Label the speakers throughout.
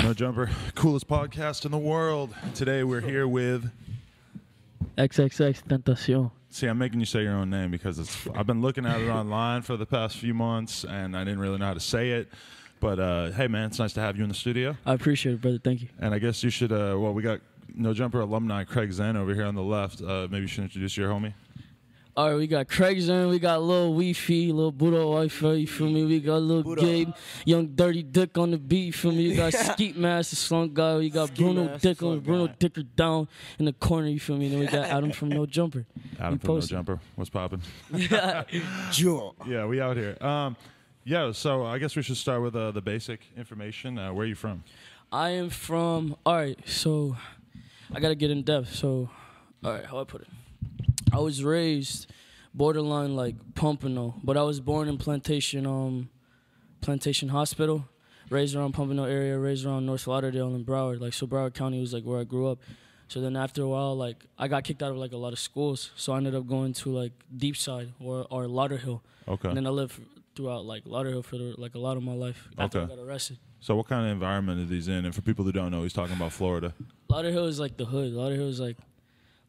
Speaker 1: No Jumper, coolest podcast in the world. Today we're here with
Speaker 2: Xxxtentacion.
Speaker 1: See, I'm making you say your own name because I've been looking at it online for the past few months and I didn't really know how to say it. But hey, man, it's nice to have you in the studio.
Speaker 2: I appreciate it, brother. Thank you.
Speaker 1: And I guess you should. Well, we got No Jumper alumni Craig Zen over here on the left. Maybe you should introduce your homie.
Speaker 2: All right, we got Craig Zen, we got Lil Weefy, Lil Buddha Wi-Fi, you feel me? We got Lil Gabe, Young Dirty Dick on the beat, you feel me? We got Skeet Master, Slunk Guy, we got Bruno Dick on Bruno Dicker down in the corner, you feel me? And then we got Adam from No Jumper.
Speaker 1: Adam from No Jumper, what's poppin'? Yeah, we out here. Yeah, so I guess we should start with the basic information. Where are you from?
Speaker 2: I am from, all right, so I got to get in depth. So, all right, how I put it? I was raised borderline like Pompano, but I was born in Plantation Hospital, raised around Pompano area, raised around North Lauderdale and Broward. Like, so Broward County was like where I grew up. So then after a while, like I got kicked out of like a lot of schools. So I ended up going to like Deepside or Lauderhill. Okay. And then I lived throughout like Lauderhill for like a lot of my life after I got arrested.
Speaker 1: So what kind of environment are these in? And for people who don't know, he's talking about Florida.
Speaker 2: Lauderhill is like the hood. Lauderhill is like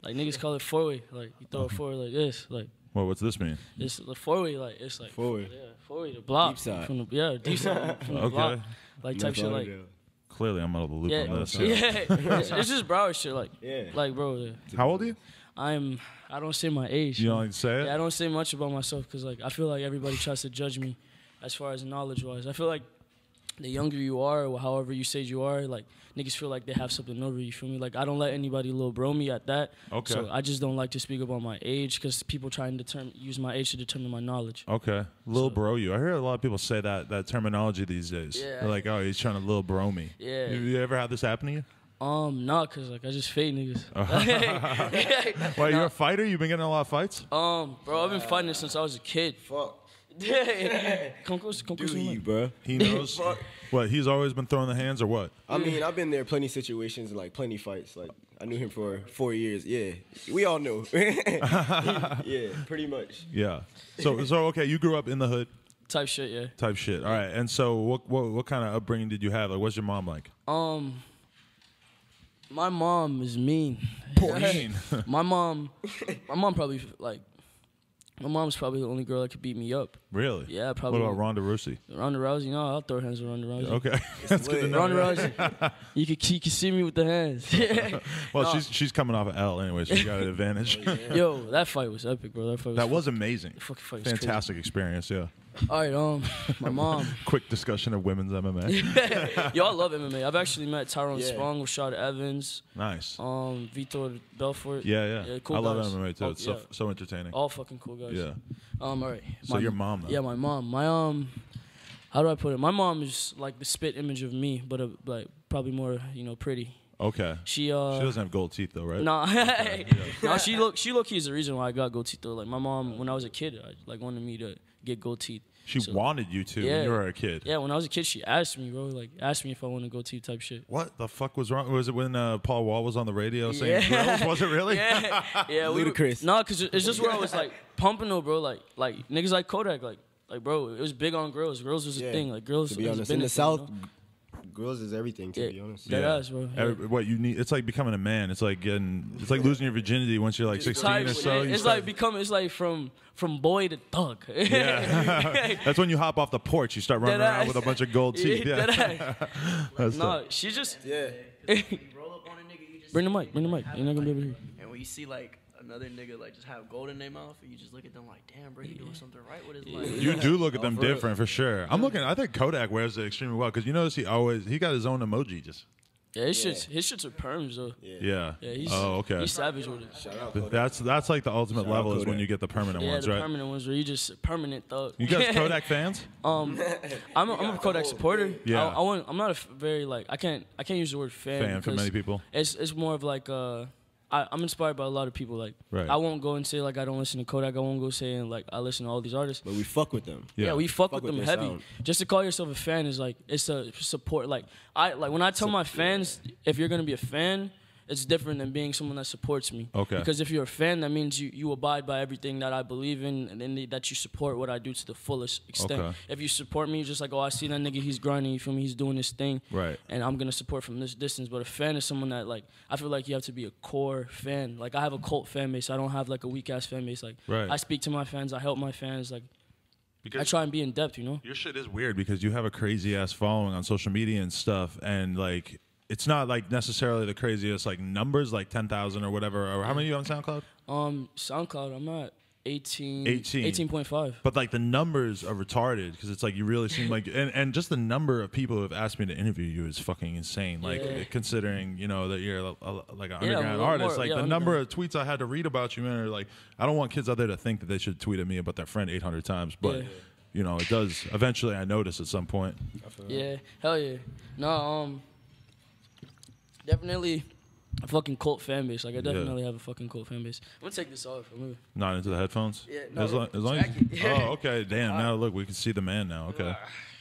Speaker 2: niggas call it four-way. Like you throw a four-way like this. Like
Speaker 1: well, what's this mean?
Speaker 2: It's the four-way. Like it's like
Speaker 1: four-way.
Speaker 2: Yeah, four-way. The block.
Speaker 3: Deep side.
Speaker 2: From the, deep side from the block. Like type shit like.
Speaker 1: Clearly, I'm out of the loop on this.
Speaker 2: Yeah. It's just Broward shit. Like, like bro. Yeah.
Speaker 1: How old are you?
Speaker 2: I don't say my age.
Speaker 1: You don't like to say it?
Speaker 2: Yeah, I don't say much about myself because like I feel like everybody tries to judge me as far as knowledge-wise. I feel like the younger you are, or however you say you are, like niggas feel like they have something over you. You feel me? Like I don't let anybody little bro me at that. Okay. So I just don't like to speak about my age because people try and use my age to determine my knowledge. Okay.
Speaker 1: Little bro you. I hear a lot of people say that terminology these days. Yeah. They're like, oh, he's trying to little bro me. Yeah. You ever had this happen to you?
Speaker 2: Nah, cause like I just fade niggas.
Speaker 1: Well, you're a fighter? You've been getting a lot of fights?
Speaker 2: Bro, I've been fighting since I was a kid.
Speaker 3: Fuck.
Speaker 2: Come close,
Speaker 3: bro.
Speaker 1: He knows. What? He's always been throwing the hands, or what?
Speaker 3: I mean, I've been there plenty situations and like plenty fights. Like I knew him for 4 years. Yeah, we all know. Yeah, pretty much.
Speaker 1: Yeah. So okay, you grew up in the hood.
Speaker 2: Type shit, yeah.
Speaker 1: Type shit. All right. And so, what kind of upbringing did you have? Like, what's your mom like?
Speaker 2: My mom is mean.
Speaker 1: Mean.
Speaker 2: My mom probably like. My mom's probably the only girl that could beat me up. Really? Yeah, probably.
Speaker 1: What about Ronda Rousey?
Speaker 2: Ronda Rousey? No, I'll throw hands with Ronda Rousey.
Speaker 1: Okay. That's good to know.
Speaker 2: Ronda Rousey. You can see me with the hands.
Speaker 1: Well, no. she's coming off of L anyway, so you got an advantage.
Speaker 2: Yo, that fight was epic, bro.
Speaker 1: That was amazing.
Speaker 2: The fucking fight was
Speaker 1: fantastic experience, yeah.
Speaker 2: All right, my mom.
Speaker 1: Quick discussion of women's MMA.
Speaker 2: Yo, I love MMA. I've actually met Tyrone Spong, Rashad Evans.
Speaker 1: Nice.
Speaker 2: Vitor Belfort.
Speaker 1: Yeah.
Speaker 2: Cool
Speaker 1: I
Speaker 2: guys.
Speaker 1: love MMA too. It's so entertaining.
Speaker 2: All fucking cool guys.
Speaker 1: Yeah.
Speaker 2: All right.
Speaker 1: So your mom, though.
Speaker 2: Yeah, my mom. My how do I put it? My mom is like the spit image of me, but like probably more, pretty. Okay. She
Speaker 1: doesn't have gold teeth though, right?
Speaker 2: Nah. No, she look is the reason why I got gold teeth though. Like my mom, when I was a kid, wanted me to get gold teeth.
Speaker 1: She wanted you to when you were a kid.
Speaker 2: Yeah, when I was a kid, she asked me, bro. Like, asked me if I wanted gold teeth type shit.
Speaker 1: What the fuck was wrong? Was it when Paul Wall was on the radio saying grills? Was it really?
Speaker 2: Yeah.
Speaker 3: Ludicrous.
Speaker 2: Nah, cause it's just where I was like pumping though, bro. Like niggas like Kodak, like bro, it was big on grills. Grills was a thing. Like grills.
Speaker 3: To be honest, in the South. Grills is everything, to be honest.
Speaker 2: That ass, bro.
Speaker 1: What you need? It's like becoming a man. It's like losing your virginity once you're like 16 or so.
Speaker 2: It's like from boy to thug.
Speaker 1: Yeah, that's when you hop off the porch. You start running around with a bunch of gold teeth. Yeah,
Speaker 2: no, she just
Speaker 4: roll up on a nigga. You just
Speaker 2: bring the mic. You're not gonna be able to hear.
Speaker 4: And when you see like another nigga like just have gold in their mouth, and you just look at them like, damn, bro, he doing something right with his life.
Speaker 1: You do look at them different for sure. I think Kodak wears it extremely well because you notice he got his own emoji just.
Speaker 2: Yeah, his shits are perms though.
Speaker 1: Yeah.
Speaker 2: He's savage with it.
Speaker 3: Shout out Kodak.
Speaker 1: That's like the ultimate level is when you get the permanent ones, right?
Speaker 2: Yeah, the permanent ones where you just permanent thug.
Speaker 1: You guys Kodak fans?
Speaker 2: I'm a Kodak supporter. Yeah. I'm not a very like I can't use the word fan
Speaker 1: for many people.
Speaker 2: It's more of like I'm inspired by a lot of people. Like, I won't go and say like I don't listen to Kodak. I won't go saying like I listen to all these artists.
Speaker 3: But we fuck with them.
Speaker 2: Yeah, we fuck with them heavy. Sound. Just to call yourself a fan is like it's a support. Like when I tell my fans, if you're gonna be a fan, it's different than being someone that supports me.
Speaker 1: Okay.
Speaker 2: Because if you're a fan, that means you abide by everything that I believe in, and then that you support what I do to the fullest extent.
Speaker 1: Okay.
Speaker 2: If you support me, just like, oh, I see that nigga, he's grinding, you feel me, he's doing this thing.
Speaker 1: Right.
Speaker 2: And I'm gonna support from this distance. But a fan is someone that, like, I feel like you have to be a core fan. Like, I have a cult fan base. I don't have like a weak ass fan base. Like,
Speaker 1: right.
Speaker 2: I speak to my fans. I help my fans. Like,
Speaker 1: because
Speaker 2: I try and be in depth, you know.
Speaker 1: Your shit is weird because you have a crazy ass following on social media and stuff, and like it's not like necessarily the craziest like numbers, like 10,000 or whatever. Or how many are you on SoundCloud?
Speaker 2: SoundCloud, I'm at 18.
Speaker 1: 18.5. But like the numbers are retarded because it's like you really seem like, and just the number of people who have asked me to interview you is fucking insane. Like considering, you know, that you're like an underground artist, like the number of tweets I had to read about you, man, are like, I don't want kids out there to think that they should tweet at me about their friend 800 times, but you know, it does eventually. I notice at some point.
Speaker 2: Yeah, hell yeah. No, definitely a fucking cult fan base. Like, I definitely have a fucking cult fan base. I'm gonna take this off.
Speaker 1: Not into the headphones?
Speaker 2: Yeah, no.
Speaker 1: As long as oh, okay. Damn, now look, we can see the man now. Okay.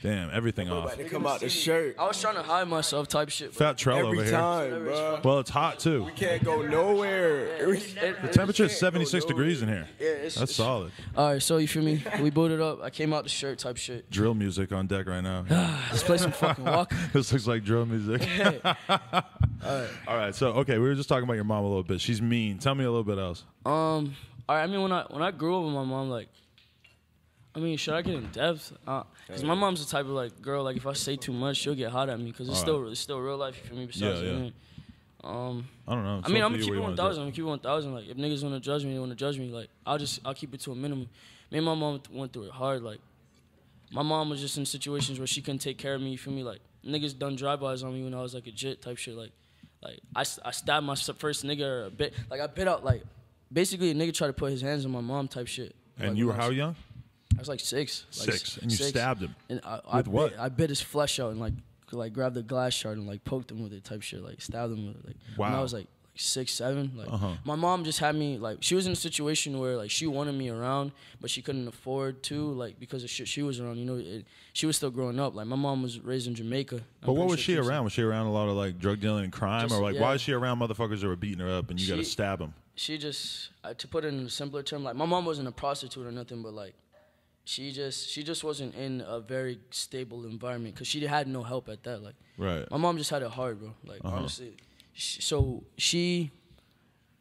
Speaker 1: Damn, everything off.
Speaker 3: About to come out the shirt.
Speaker 2: I was trying to hide myself type shit.
Speaker 1: Fat Trell over
Speaker 3: Every
Speaker 1: here.
Speaker 3: time, bro.
Speaker 1: Well, it's hot, too.
Speaker 3: We can't go nowhere.
Speaker 1: The temperature is 76 degrees in here.
Speaker 2: Yeah,
Speaker 1: That's solid.
Speaker 2: All right, so you feel me? We booted up. I came out the shirt type shit.
Speaker 1: Drill music on deck right now.
Speaker 2: Let's play some fucking walk.
Speaker 1: This looks like drill music. All right, so, okay, we were just talking about your mom a little bit. She's mean. Tell me a little bit else.
Speaker 2: All right, I mean, when I grew up with my mom, like, I mean, should I get in depth? Because my mom's the type of, like, girl, like, if I say too much, she'll get hot at me. Because it's still real life, you feel me? Besides, I don't know. I mean, I'm going to keep it 1,000. I'm going to keep it 1,000. Like, if niggas want to judge me, they want to judge me. Like, I'll keep it to a minimum. Me and my mom went through it hard. Like, my mom was just in situations where she couldn't take care of me, you feel me? Like, niggas done drive-bys on me when I was, like, a jit type shit. Like I stabbed my first nigga a bit. Like, I bit out, like, basically a nigga tried to put his hands on my mom type shit.
Speaker 1: And
Speaker 2: like,
Speaker 1: you were how young?
Speaker 2: I was like 6.
Speaker 1: And you stabbed him.
Speaker 2: And
Speaker 1: with what?
Speaker 2: I bit his flesh out and like grabbed the glass shard and like poked him with it type shit, like stabbed him with it. Like,
Speaker 1: wow.
Speaker 2: when I was like 6, 7. Like my mom just had me, like, she was in a situation where like she wanted me around, but she couldn't afford to, like, because of shit she was around. You know, she was still growing up. Like, my mom was raised in Jamaica.
Speaker 1: But what was she around? Was she around a lot of like drug dealing and crime, or like why is she around motherfuckers that were beating her up and you got to stab them?
Speaker 2: She just, to put it in a simpler term, like, my mom wasn't a prostitute or nothing, but like, she just wasn't in a very stable environment because she had no help at that. Like,
Speaker 1: right.
Speaker 2: My mom just had it hard, bro. Like, honestly. So she,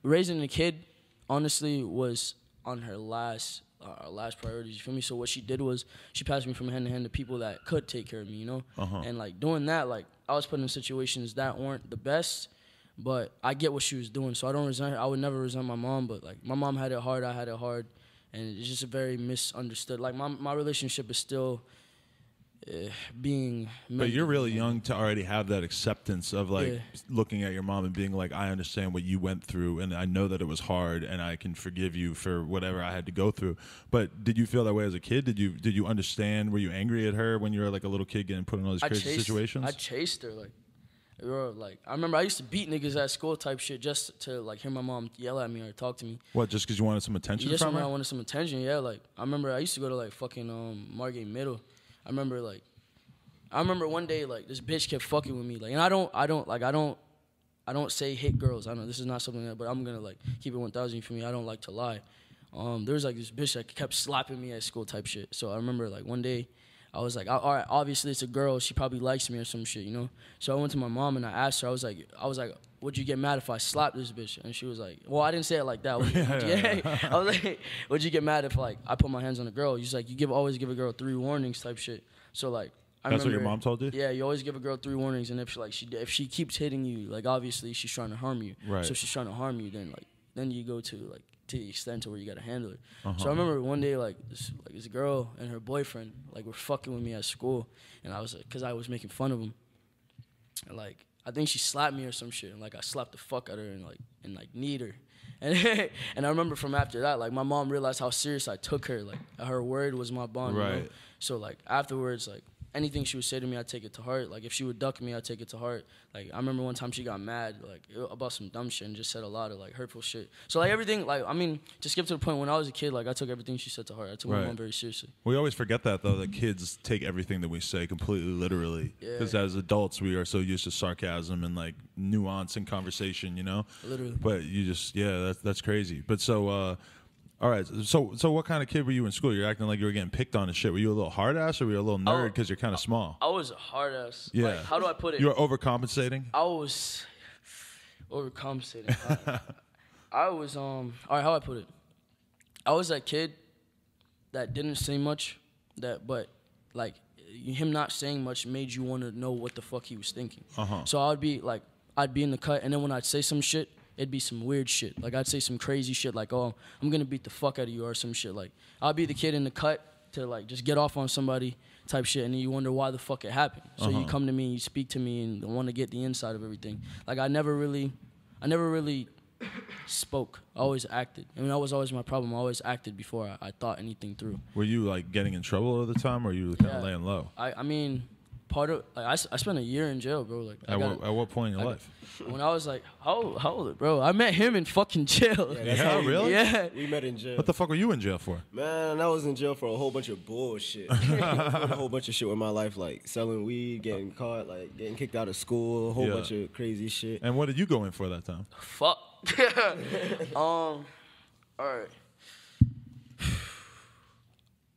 Speaker 2: raising a kid, honestly, was on her last priorities. You feel me? So what she did was she passed me from hand to hand to people that could take care of me, you know? And like doing that, like, I was put in situations that weren't the best, but I get what she was doing. So I don't resent her. I would never resent my mom, but like, my mom had it hard. I had it hard. And it's just a very misunderstood. Like, my relationship is still being.
Speaker 1: But you're really young to already have that acceptance of like looking at your mom and being like, I understand what you went through, and I know that it was hard, and I can forgive you for whatever I had to go through. But did you feel that way as a kid? Did you understand? Were you angry at her when you were like a little kid getting put in all these crazy situations?
Speaker 2: I chased her, like. Like, I remember I used to beat niggas at school type shit just to like hear my mom yell at me or talk to me.
Speaker 1: What, just because you wanted some attention
Speaker 2: from her?
Speaker 1: I
Speaker 2: wanted some attention, yeah. Like, I remember I used to go to like fucking Margate Middle. I remember one day like this bitch kept fucking with me. Like, and I don't say hit girls. I know this is not something that, but I'm gonna like keep it 1,000 for me. I don't like to lie. There was like this bitch that kept slapping me at school type shit. So I remember like one day I was like, all right, obviously it's a girl. She probably likes me or some shit, you know? So I went to my mom and I asked her, I was like, would you get mad if I slapped this bitch? And she was like, well, I didn't say it like that. I was like, would you get mad if like I put my hands on a girl? She's like, you always give a girl 3 warnings type shit. So like,
Speaker 1: That's what your mom told you?
Speaker 2: Yeah, you always give a girl 3 warnings, and if she keeps hitting you, like, obviously she's trying to harm you.
Speaker 1: Right.
Speaker 2: So if she's trying to harm you, then you go to the extent to where you gotta handle it. So I remember one day this girl and her boyfriend were fucking with me at school, and I was like, cause I was making fun of them, and I think she slapped me or some shit, and I slapped the fuck out of her and kneed her. And I remember from after that, my mom realized how serious I took her. Her word was my bond.
Speaker 1: Right.
Speaker 2: You know? So afterwards, anything she would say to me, I'd take it to heart. Like, if she would duck me, I'd take it to heart. Like, I remember one time she got mad, like, about some dumb shit and just said a lot of, like, hurtful shit. So, like, everything, like, I mean, to skip to the point, when I was a kid, like, I took everything she said to heart. I took my mom very seriously.
Speaker 1: We always forget that, though, that kids take everything that we say completely literally. Because as adults, we are so used to sarcasm and, like, nuance in conversation, you know?
Speaker 2: Literally.
Speaker 1: But you just, that's crazy. But so, all right, so what kind of kid were you in school? You're acting like you were getting picked on and shit. Were you a little hard ass or were you a little nerd because you're kind of small?
Speaker 2: I was a hard ass.
Speaker 1: Yeah.
Speaker 2: Like, how do I put it?
Speaker 1: You were overcompensating?
Speaker 2: I was overcompensating. I was all right, how do I put it? I was that kid that didn't say much, but like him not saying much made you want to know what the fuck he was thinking. So I'd be in the cut, and then when I'd say some shit, it'd be some weird shit. Like, I'd say some crazy shit like, oh, I'm going to beat the fuck out of you or some shit. Like, I'd be the kid in the cut to, like, just get off on somebody type shit, and then you wonder why the fuck it happened. So you come to me and you speak to me and want to get the inside of everything. Like, I never really spoke. I always acted. I mean, that was always my problem. I always acted before I thought anything through.
Speaker 1: Were you, like, getting in trouble all the time, or you were kind of laying low?
Speaker 2: I mean, part of, like, I spent a year in jail, bro. Like,
Speaker 1: at what point in your life?
Speaker 2: When I was like, how old, bro? I met him in fucking jail.
Speaker 1: Yeah, really?
Speaker 2: Yeah.
Speaker 3: We met in jail.
Speaker 1: What the fuck were you in jail for?
Speaker 3: Man, I was in jail for a whole bunch of bullshit. A whole bunch of shit with my life, like selling weed, getting caught, like getting kicked out of school, a whole bunch of crazy shit.
Speaker 1: And what did you go in for that time?
Speaker 2: Fuck. All right.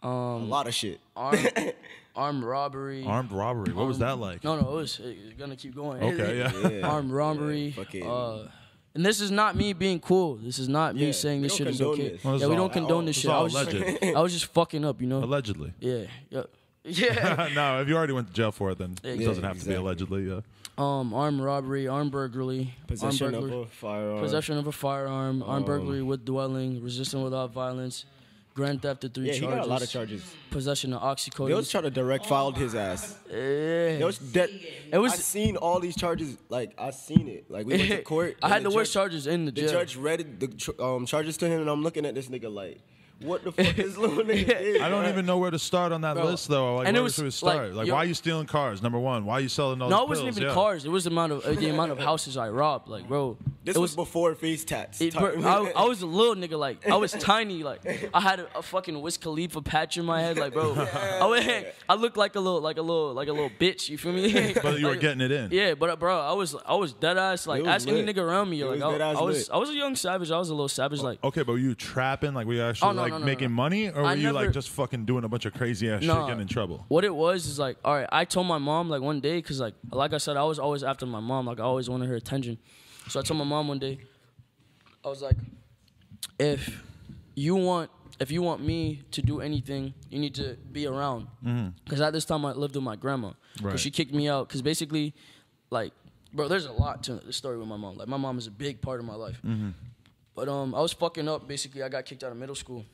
Speaker 3: A lot of shit.
Speaker 2: Armed robbery.
Speaker 1: Armed robbery. What was that like?
Speaker 2: No, it was gonna keep going.
Speaker 1: Okay, yeah.
Speaker 2: Armed robbery. And this is not me being cool. This is not me saying this shit is okay.
Speaker 1: Well,
Speaker 2: we don't condone this shit. I was just fucking up, you know?
Speaker 1: Allegedly.
Speaker 2: Yeah. Yeah.
Speaker 1: No, if you already went to jail for it, then it doesn't have to be allegedly. Yeah.
Speaker 2: Armed robbery, armed burglary,
Speaker 3: possession of a firearm,
Speaker 2: armed burglary with dwelling, resisting without violence, grand theft of 3 charges.
Speaker 3: Yeah, he got a lot of charges.
Speaker 2: Possession of oxycodone.
Speaker 3: They was trying to direct filed his ass. I seen all these charges. Like, I seen it. Like, we went to court.
Speaker 2: I had the worst charges in the jail.
Speaker 3: The judge read the charges to him, and I'm looking at this nigga like, what the fuck is little nigga did?
Speaker 1: I don't even know where to start on that list, though. Like, where should we start? Like, why are you stealing cars? Number one, why are you selling those pills?
Speaker 2: No, it wasn't even cars. It was the amount of houses I robbed. Like, bro.
Speaker 3: This was before face tats.
Speaker 2: I was a little nigga, like, I was tiny, like, I had a fucking Wiz Khalifa patch in my head, like, bro. I looked like a little bitch, you feel me?
Speaker 1: But you were getting it in.
Speaker 2: Yeah, but bro, I was dead ass, like, ask any nigga around me, like, I was a young savage, I was a little savage, like.
Speaker 1: Okay, but were you trapping, like, were you actually making money, or were you like just fucking doing a bunch of crazy ass shit, getting in trouble?
Speaker 2: What it was is like, all right, I told my mom like one day, cause like I said, I was always after my mom, like I always wanted her attention. So I told my mom one day, I was like, if you want me to do anything, you need to be around. Cause at this time I lived with my grandma, cause she kicked me out. Cause basically, like, bro, there's a lot to the story with my mom. Like, my mom is a big part of my life. But I was fucking up. Basically, I got kicked out of middle school.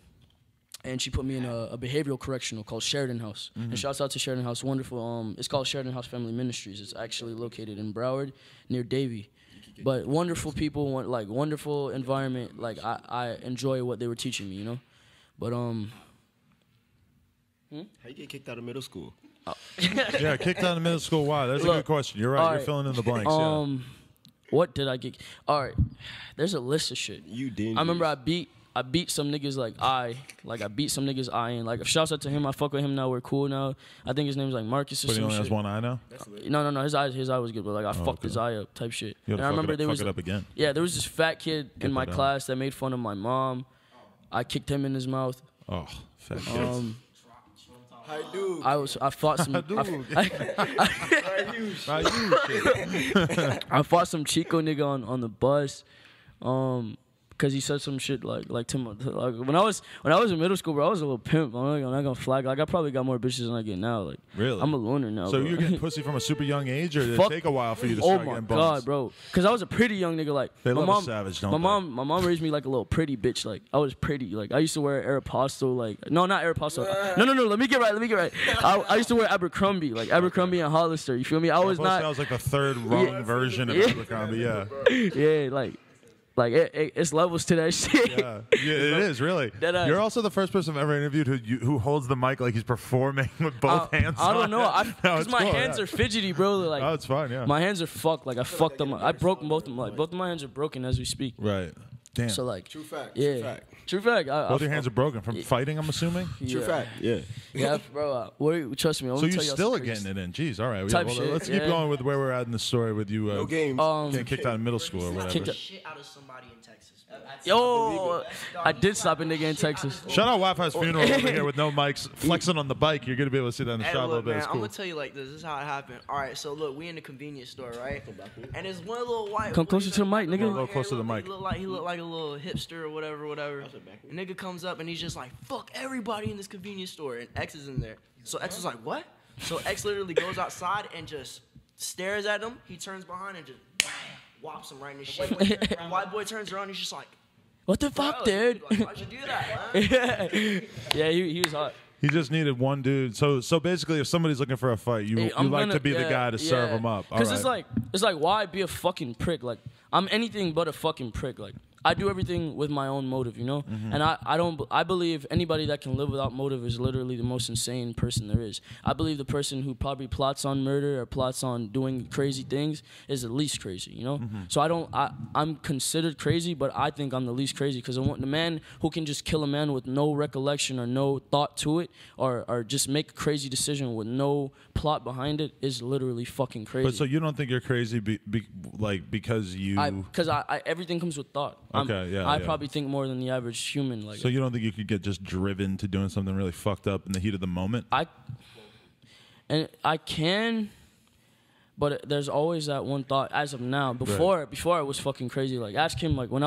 Speaker 2: And she put me in a behavioral correctional called Sheridan House. And shouts out to Sheridan House, wonderful. It's called Sheridan House Family Ministries. It's actually located in Broward, near Davie. But wonderful people, like wonderful environment. Like I enjoy what they were teaching me, you know. But
Speaker 3: How you get kicked out of middle school?
Speaker 1: Yeah, kicked out of middle school. Why? That's a good question. You're right. You're filling in the blanks.
Speaker 2: What did I get? All right, there's a list of shit.
Speaker 3: You did.
Speaker 2: I remember I beat some niggas I beat some niggas and like, shouts out to him. I fuck with him now. We're cool now. I think his name's like Marcus or
Speaker 1: but
Speaker 2: some shit.
Speaker 1: But he only has one eye now?
Speaker 2: No. His eye was good, but like I fucked his eye up type shit.
Speaker 1: You
Speaker 2: and I remember
Speaker 1: fuck it up again.
Speaker 2: Yeah, there was this fat kid in my class that made fun of my mom. I kicked him in his mouth.
Speaker 1: Oh, fat kid.
Speaker 2: I fought some. I fought some Chico nigga on the bus. Cause he said some shit like to my, like when I was in middle school, bro, I was a little pimp. I'm not gonna flag. Like I probably got more bitches than I get now. Like
Speaker 1: really,
Speaker 2: I'm a loner now.
Speaker 1: So
Speaker 2: bro.
Speaker 1: you're getting pussy from a super young age, or did it take a while for you to start getting bumps?
Speaker 2: Oh my god, bro. Cause I was a pretty young nigga. Like
Speaker 1: they love
Speaker 2: mom,
Speaker 1: a savage, don't
Speaker 2: my mom raised me like a little pretty bitch. Like I was pretty. Like I used to wear Aeropostale. Like no, not Aeropostale. No. Let me get right. I used to wear Abercrombie. Like Abercrombie and Hollister. You feel me? I was not.
Speaker 1: That was like the third wrong version of Abercrombie. Yeah.
Speaker 2: Yeah, like. Like it's levels to that shit.
Speaker 1: Yeah, it is really. You're also the first person I've ever interviewed who holds the mic like he's performing with both hands.
Speaker 2: I don't know, because my
Speaker 1: cool,
Speaker 2: hands are fidgety, bro. Like,
Speaker 1: oh, it's fine. Yeah,
Speaker 2: my hands are fucked. Like I fucked them. I broke both of them. Like both of my hands are broken as we speak.
Speaker 1: Right. Damn.
Speaker 2: So like,
Speaker 3: True fact.
Speaker 2: Yeah. True fact.
Speaker 1: Both your hands are broken from fighting, I'm assuming.
Speaker 3: True fact. Yeah.
Speaker 2: Yeah, bro. Trust me.
Speaker 1: So you're still getting it in. Jeez. All right.
Speaker 2: Type
Speaker 1: well,
Speaker 2: shit,
Speaker 1: let's keep going with where we're at in the story with you.
Speaker 3: No games.
Speaker 1: Getting kicked out of middle school or whatever.
Speaker 4: Shit out of somebody in Texas.
Speaker 2: Yo, I did stop a nigga in Texas.
Speaker 1: Shout out Wi-Fi's funeral over here with no mics, flexing on the bike. You're gonna be able to see that in the shot a little bit.
Speaker 4: Man,
Speaker 1: it's cool.
Speaker 4: I'm gonna tell you like this. This is how it happened. All right, so look, we in the convenience store, right? And there's one little white.
Speaker 2: Come closer to the mic, nigga.
Speaker 1: A little closer to the mic.
Speaker 4: He looked like a little hipster or whatever. A nigga comes up and he's just like, "Fuck everybody in this convenience store," and X is in there. So X was like, "What?" So X literally goes outside and just stares at him. He turns behind and just whops him right in the shit. And white boy turns around. He's just like,
Speaker 2: what the fuck, dude?
Speaker 4: Like, why'd you do that, man?
Speaker 2: Yeah, he was hot.
Speaker 1: He just needed one dude. So basically, if somebody's looking for a fight, you like to be the guy to serve them up.
Speaker 2: Because it's like why be a fucking prick? Like I'm anything but a fucking prick. Like I do everything with my own motive, you know.
Speaker 1: Mm-hmm.
Speaker 2: And I believe anybody that can live without motive is literally the most insane person there is. I believe the person who probably plots on murder or plots on doing crazy things is the least crazy, you know.
Speaker 1: Mm-hmm.
Speaker 2: So I'm considered crazy, but I think I'm the least crazy because the man who can just kill a man with no recollection or no thought to it, or just make a crazy decision with no plot behind it is literally fucking crazy.
Speaker 1: But so you don't think you're crazy because you?
Speaker 2: Because I everything comes with thought. I probably think more than the average human. Like,
Speaker 1: so you don't think you could get just driven to doing something really fucked up in the heat of the moment?
Speaker 2: I can, but there's always that one thought. As of now, before I was fucking crazy. Like ask him. Like when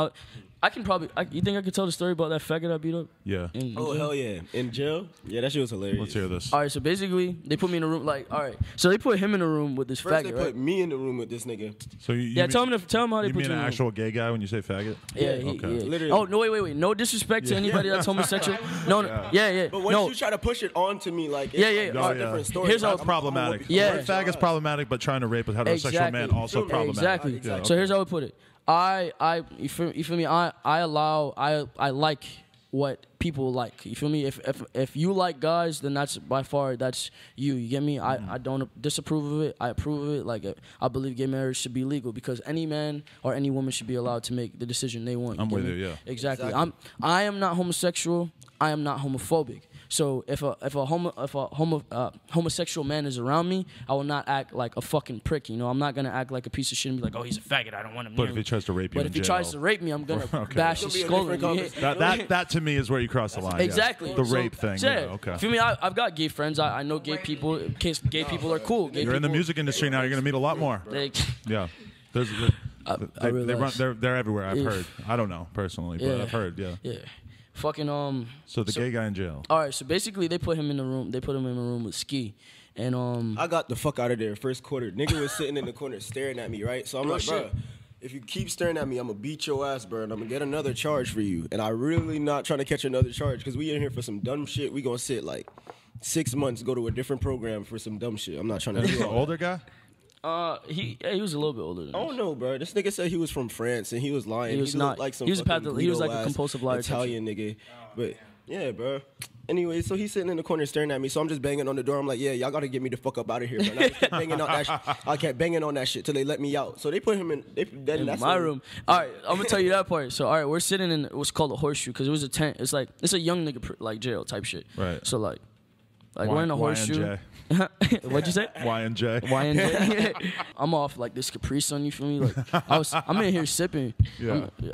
Speaker 2: I can probably. You think I could tell the story about that faggot I beat up?
Speaker 1: Yeah.
Speaker 3: Oh hell yeah! In jail? Yeah, that shit was hilarious.
Speaker 1: Let's hear this.
Speaker 2: All right, so basically they put me in a room. Like, all right, so they put him in a room with this
Speaker 3: First
Speaker 2: faggot.
Speaker 3: they
Speaker 2: right?
Speaker 3: put me in the room with this nigga.
Speaker 1: So
Speaker 2: tell him how they
Speaker 1: you
Speaker 2: put
Speaker 1: mean
Speaker 2: you in
Speaker 1: an
Speaker 2: the
Speaker 1: actual
Speaker 2: room.
Speaker 1: gay guy when you say faggot?
Speaker 2: Yeah,
Speaker 1: okay.
Speaker 2: yeah.
Speaker 3: Literally.
Speaker 2: Oh no, wait. No disrespect to anybody that's homosexual. No, yeah.
Speaker 3: But once you try to push it onto me, like it's a different story.
Speaker 1: Here's how
Speaker 3: like,
Speaker 1: it's problematic.
Speaker 2: Yeah.
Speaker 1: The word faggot's problematic, but trying to rape a heterosexual man also problematic.
Speaker 2: Exactly.
Speaker 1: Yeah,
Speaker 2: So here's how I put it. You feel me? I like what people like. You feel me? If you like guys, then that's by far that's you. You get me? I don't disapprove of it. I approve of it. Like I believe gay marriage should be legal because any man or any woman should be allowed to make the decision they want.
Speaker 1: I'm with you. Yeah.
Speaker 2: Exactly. I am not homosexual. I am not homophobic. So if a homosexual man is around me, I will not act like a fucking prick. You know, I'm not gonna act like a piece of shit and be like, oh, he's a faggot. I don't want him.
Speaker 1: But if he tries to rape you,
Speaker 2: but if he tries to rape me, I'm gonna bash his skull.
Speaker 1: That to me is where you cross the line.
Speaker 2: Exactly.
Speaker 1: Yeah. The rape thing. Yeah. Okay.
Speaker 2: For me, I've got gay friends. I know gay people. In case gay people are cool.
Speaker 1: You're in the music industry now. You're gonna meet a lot more. Yeah. They're everywhere. I've heard. I don't know personally, but I've heard. Yeah.
Speaker 2: Yeah. Fucking
Speaker 1: So the gay guy in jail.
Speaker 2: All right. So basically, they put him in the room. They put him in a room with Ski, and
Speaker 3: I got the fuck out of there first quarter. Nigga was sitting in the corner staring at me, right? So I'm like, bro, if you keep staring at me, I'm gonna beat your ass, bro, and I'm gonna get another charge for you. And I really not trying to catch another charge because we in here for some dumb shit. We gonna sit like 6 months, go to a different program for some dumb shit. I'm not trying to.
Speaker 1: He's an older guy.
Speaker 2: He was a little bit older than
Speaker 3: I don't know, bro. This nigga said he was from France and he was lying.
Speaker 2: He was not.
Speaker 3: Like some
Speaker 2: he was like a compulsive liar.
Speaker 3: Italian nigga. But yeah, bro. Anyway, so he's sitting in the corner staring at me. So I'm just banging on the door. I'm like, yeah, y'all gotta get me the fuck up out of here. Bro. And I just kept banging on that I kept banging on that shit till they let me out. So they put him in
Speaker 2: my room. All right, I'm gonna tell you that part. So all right, we're sitting in what's called a horseshoe because it was a tent. It's a young nigga like jail type shit.
Speaker 1: Right.
Speaker 2: So like we're in a horseshoe. What'd you say?
Speaker 1: Y and J.
Speaker 2: I'm off like this Caprice on, you feel me? Like I'm in here sipping.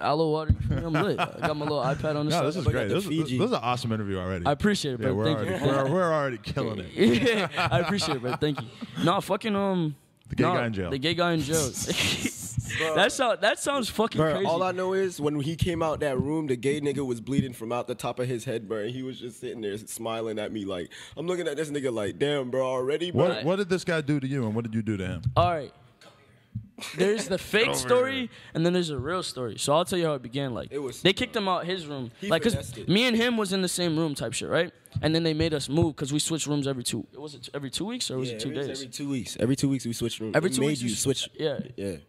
Speaker 2: Aloe water. You feel me? I'm lit. I got my little iPad on the side.
Speaker 1: This is great. This is an awesome interview already.
Speaker 2: I appreciate it, bro.
Speaker 1: We're already killing it.
Speaker 2: Yeah, I appreciate it, bro. Thank you. No, fucking
Speaker 1: the gay guy in jail.
Speaker 2: The gay guy in jail. That sounds fucking crazy.
Speaker 3: All I know is when he came out that room, the gay nigga was bleeding from out the top of his head, bro. And he was just sitting there smiling at me like, I'm looking at this nigga like, damn, bro, already, bro.
Speaker 1: What did this guy do to you, and what did you do to him?
Speaker 2: All right. there's the fake story, and then there's a real story. So I'll tell you how it began. Like, they kicked him out his room. Like, because me and him was in the same room type shit, right? And then they made us move because we switched rooms every 2. Was it every 2 weeks or was it 2 days?
Speaker 3: Every 2 weeks. Every 2 weeks we switched rooms.
Speaker 2: Every 2 weeks
Speaker 3: you switch.
Speaker 2: Yeah.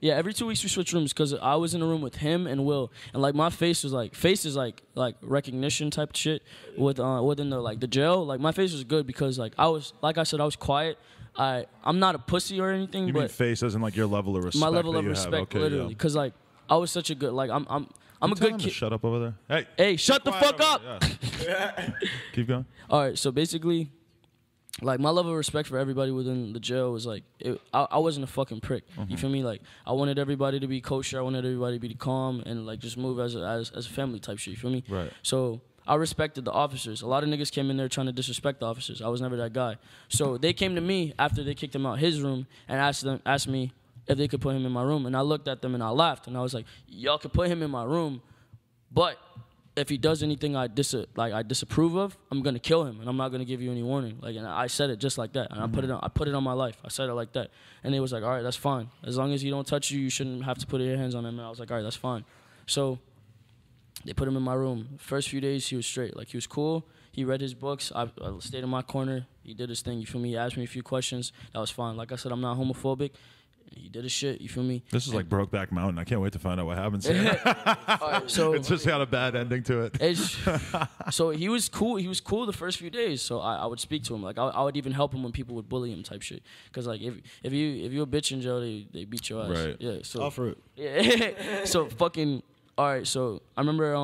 Speaker 2: Every 2 weeks we switched rooms because I was in a room with him and Will, and like my face is like recognition type shit within the jail. Like my face was good because like I was quiet. I'm not a pussy or anything.
Speaker 1: You
Speaker 2: but
Speaker 1: mean face as in like your level of respect?
Speaker 2: My level of respect, okay, literally, because like I was such a good I'm a good kid.
Speaker 1: Shut up over there.
Speaker 2: Hey, shut the fuck up.
Speaker 1: Yeah. Keep going.
Speaker 2: All right, so basically, like my level of respect for everybody within the jail was like I wasn't a fucking prick. You feel me? Like I wanted everybody to be kosher. I wanted everybody to be calm and like just move as a family type shit. You feel me?
Speaker 1: Right.
Speaker 2: So I respected the officers. A lot of niggas came in there trying to disrespect the officers. I was never that guy. So they came to me after they kicked him out his room and asked me if they could put him in my room. And I looked at them and I laughed. And I was like, y'all could put him in my room, but if he does anything I disapprove of, I'm going to kill him. And I'm not going to give you any warning. Like, and I said it just like that. And I put it on my life. I said it like that. And they was like, all right, that's fine. As long as he don't touch you, you shouldn't have to put your hands on him. And I was like, all right, that's fine. So they put him in my room. First few days, he was straight. Like, he was cool. He read his books. I stayed in my corner. He did his thing. You feel me? He asked me a few questions. That was fine. Like I said, I'm not homophobic. He did his shit. You feel me?
Speaker 1: This is like Brokeback Mountain. I can't wait to find out what happens here.
Speaker 2: All right, so
Speaker 1: it's just got a bad ending to it.
Speaker 2: So he was cool. He was cool the first few days. So I would speak to him. Like I would even help him when people would bully him type shit. Because like if you a bitch in jail, they beat your ass.
Speaker 1: Right.
Speaker 2: Yeah. So
Speaker 3: offer it.
Speaker 2: Yeah. So fucking. All right. So I remember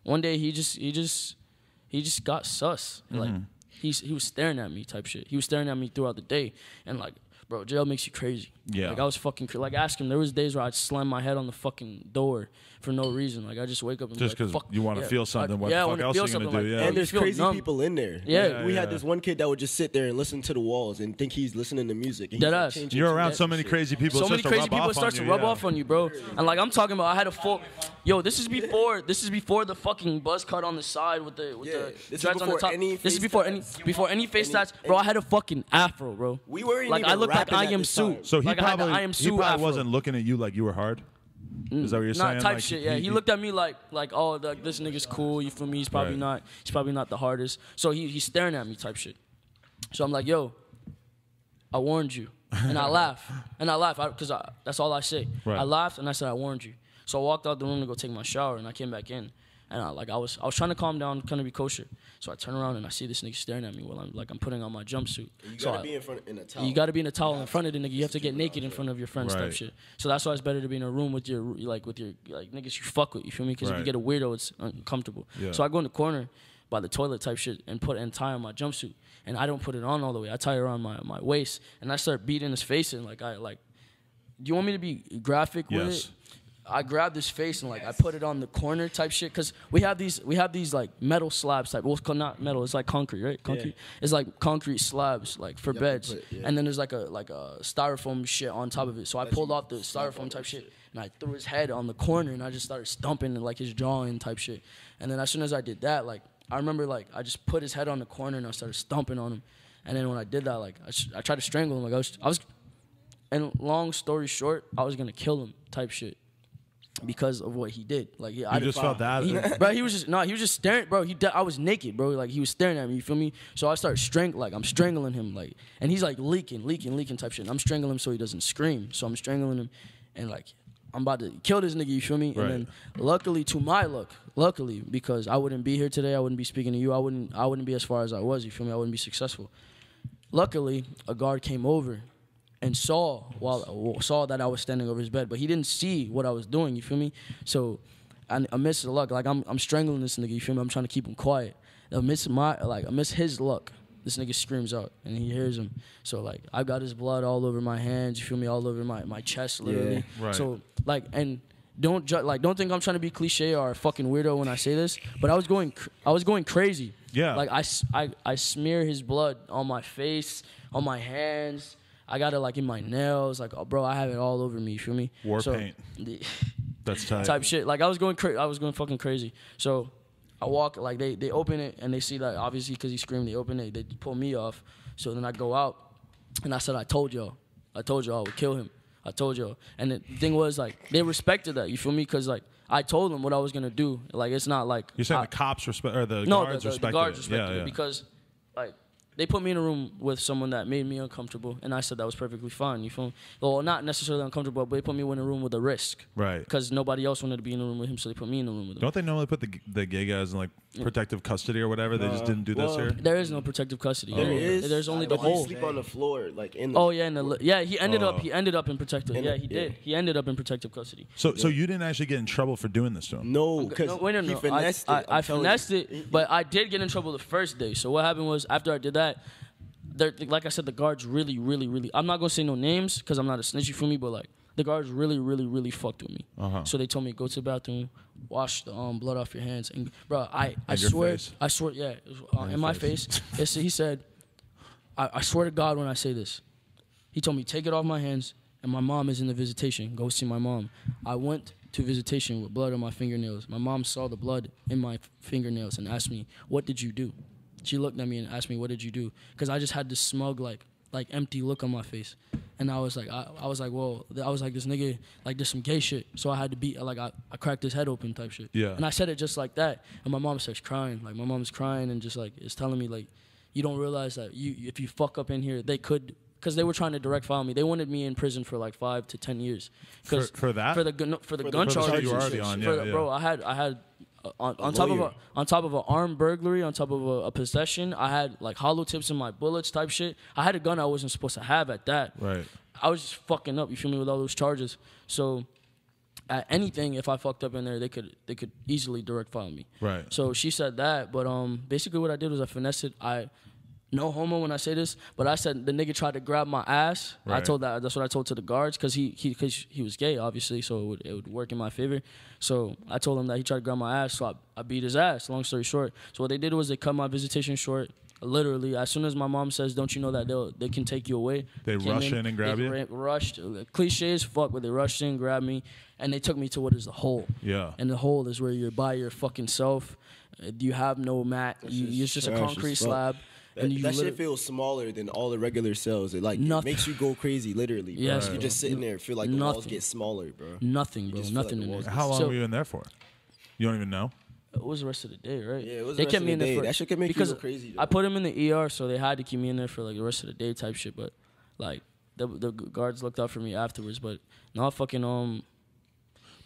Speaker 2: one day he just got sus. Like he was staring at me type shit. He was staring at me throughout the day and like. Bro, jail makes you crazy. Yeah. Like, I was fucking like, ask him. There was days where I'd slam my head on the fucking door for no reason. Like, I just wake up and
Speaker 1: just because you want to feel something. What the fuck else are you going to do?
Speaker 3: And there's crazy people in there.
Speaker 2: Yeah.
Speaker 3: We had this one kid that would just sit there and listen to the walls and think he's listening to music. And
Speaker 2: Deadass.
Speaker 3: Like,
Speaker 1: you're around so many crazy people.
Speaker 2: So many crazy people start to rub off on you, bro. And like, I'm talking about, I had a full. Yo, this is before the fucking buzz cut on the side with the dreads on the top. This is before any face tats. Bro, I had a fucking afro, bro.
Speaker 3: We weren't
Speaker 2: like, I looked like I am Sue.
Speaker 1: So he probably wasn't looking at you like you were hard. Is that what you're saying?
Speaker 2: Not type shit. Yeah, he looked at me like oh, this nigga's cool. You feel me? He's probably not. He's probably not the hardest. So he's staring at me type shit. So I'm like, yo, I warned you, and I laugh because that's all I say. Right. I laughed and I said I warned you. So I walked out the room to go take my shower, and I came back in. And I was trying to calm down, kind of be kosher. So I turn around and I see this nigga staring at me while I'm putting on my jumpsuit.
Speaker 3: You gotta be in a towel.
Speaker 2: You gotta be in a towel in front of the nigga. You have to get naked in front of your friends type shit. So that's why it's better to be in a room with your niggas you fuck with. You feel me? Because if you get a weirdo, it's uncomfortable. Yeah. So I go in the corner by the toilet type shit and tie on my jumpsuit. And I don't put it on all the way. I tie it around my waist and I start beating his face and do you want me to be graphic with it? I grabbed his face and I put it on the corner type shit because we have these like metal slabs type. Well, not metal. It's like concrete, right? Concrete. Yeah. It's like concrete slabs like for beds, and then there's like a styrofoam shit on top of it. So I pulled off the styrofoam type shit and I threw his head on the corner and I just started stumping and his jaw in type shit. And then as soon as I did that, I remember I just put his head on the corner and I started stomping on him. And then when I did that, I tried to strangle him. I was, and long story short, I was gonna kill him type shit. Because of what he did, I
Speaker 1: just felt that,
Speaker 2: bro. He was just staring, bro. I was naked, bro. He was staring at me. You feel me? So I start I'm strangling him, and he's leaking type shit. And I'm strangling him so he doesn't scream. So I'm strangling him, and I'm about to kill this nigga. You feel me? Right. And then luckily, because I wouldn't be here today, I wouldn't be speaking to you. I wouldn't be as far as I was. You feel me? I wouldn't be successful. Luckily, a guard came over. And saw that I was standing over his bed, but he didn't see what I was doing. You feel me? So, amidst the luck, I'm strangling this nigga. You feel me? I'm trying to keep him quiet. Amidst his luck, this nigga screams out, and he hears him. So I got his blood all over my hands. You feel me? All over my chest, literally. Yeah, right. So and don't think I'm trying to be cliche or a fucking weirdo when I say this, but I was going crazy.
Speaker 1: Yeah.
Speaker 2: I smear his blood on my face, on my hands. I got it in my nails, bro. I have it all over me. You feel me?
Speaker 1: War paint. That's tight.
Speaker 2: Type shit. I was going fucking crazy. So I walk, they open it and they see that obviously because he screamed, they open it, they pull me off. So then I go out and I said, I told y'all I would kill him. I told y'all. And the thing was, like, they respected that, you feel me? Because, like, I told them what I was going to do. Like, it's not like...
Speaker 1: You're saying the cops respect, or the
Speaker 2: no,
Speaker 1: guards
Speaker 2: the
Speaker 1: respected
Speaker 2: guards
Speaker 1: it.
Speaker 2: respected it because, like, they put me in a room with someone that made me uncomfortable, and I said that was perfectly fine, you feel me? Well, not necessarily uncomfortable, but they put me in a room with a risk.
Speaker 1: Right.
Speaker 2: Because nobody else wanted to be in a room with him, so they put me in a room with him.
Speaker 1: Don't they normally put the gay guys in, like, protective custody or whatever? They just didn't do this here?
Speaker 2: There is no protective custody.
Speaker 3: There is.
Speaker 2: There's only the hole.
Speaker 3: You sleep on the floor, like, in the...
Speaker 2: Oh, yeah, he ended up in protective.
Speaker 3: In
Speaker 2: Yeah,
Speaker 3: the-
Speaker 2: he did.
Speaker 3: yeah.
Speaker 2: He ended up in protective custody.
Speaker 1: So you didn't actually get in trouble for doing this to him?
Speaker 3: No, because he finessed it.
Speaker 2: I finessed it, but I did get in trouble the first day. So what happened was, after I did that, like I said, the guards really, I'm not going to say no names because I'm not a snitch, you feel me? But, like, the guards really fucked with me. So they told me, go to the bathroom, wash the blood off your hands. And, bro, I swear, yeah, it was, in my face. He said, I swear to God when I say this. He told me, take it off my hands, and my mom is in the visitation. Go see my mom. I went to visitation with blood on my fingernails. My mom saw the blood in my fingernails and asked me, what did you do? She looked at me and asked me, what did you do? Because I just had this smug, like empty look on my face. And I was like, this nigga, like, there's some gay shit. So I had to beat, like, I cracked his head open type shit.
Speaker 1: Yeah.
Speaker 2: And I said it just like that. And my mom starts crying. Like, my mom's crying and just, like, is telling me, like, you don't realize that if you fuck up in here, they could, because they were trying to direct file me. They wanted me in prison for, like, 5 to 10 years.
Speaker 1: For that?
Speaker 2: For the gun charges.
Speaker 1: You were already on,
Speaker 2: Bro, I had on top of an armed burglary, on top of a possession, I had, like, hollow tips in my bullets type shit. I had a gun I wasn't supposed to have at that.
Speaker 1: Right.
Speaker 2: I was just fucking up, you feel me, with all those charges. So at anything, if I fucked up in there, they could easily direct file me.
Speaker 1: Right.
Speaker 2: So she said that, but basically what I did was I finessed it. No homo when I say this, but I said the nigga tried to grab my ass.
Speaker 1: Right.
Speaker 2: That's what I told to the guards because he was gay, obviously, so it would work in my favor. So I told him that he tried to grab my ass, so I beat his ass, long story short. So what they did was they cut my visitation short. Literally, as soon as my mom says, don't you know that they can take you away?
Speaker 1: They rush in and grab you?
Speaker 2: Rushed. Cliche as fuck, but they rushed in, grabbed me, and they took me to what is the hole.
Speaker 1: Yeah.
Speaker 2: And the hole is where you're by your fucking self. You have no mat. It's just a concrete slab.
Speaker 3: That shit feels smaller than all the regular cells. It makes you go crazy, literally. Bro.
Speaker 2: Yes,
Speaker 3: you're just sitting there, feel like the walls get smaller, bro.
Speaker 2: Nothing, bro. Nothing
Speaker 3: like
Speaker 2: in there.
Speaker 1: How long were you in there for? You don't even know?
Speaker 2: It was the rest of the day, right?
Speaker 3: Yeah, it was the rest of the day. That shit could make you go crazy, though.
Speaker 2: I put him in the ER, so they had to keep me in there for, like, the rest of the day type shit. But, like, the guards looked out for me afterwards. But not fucking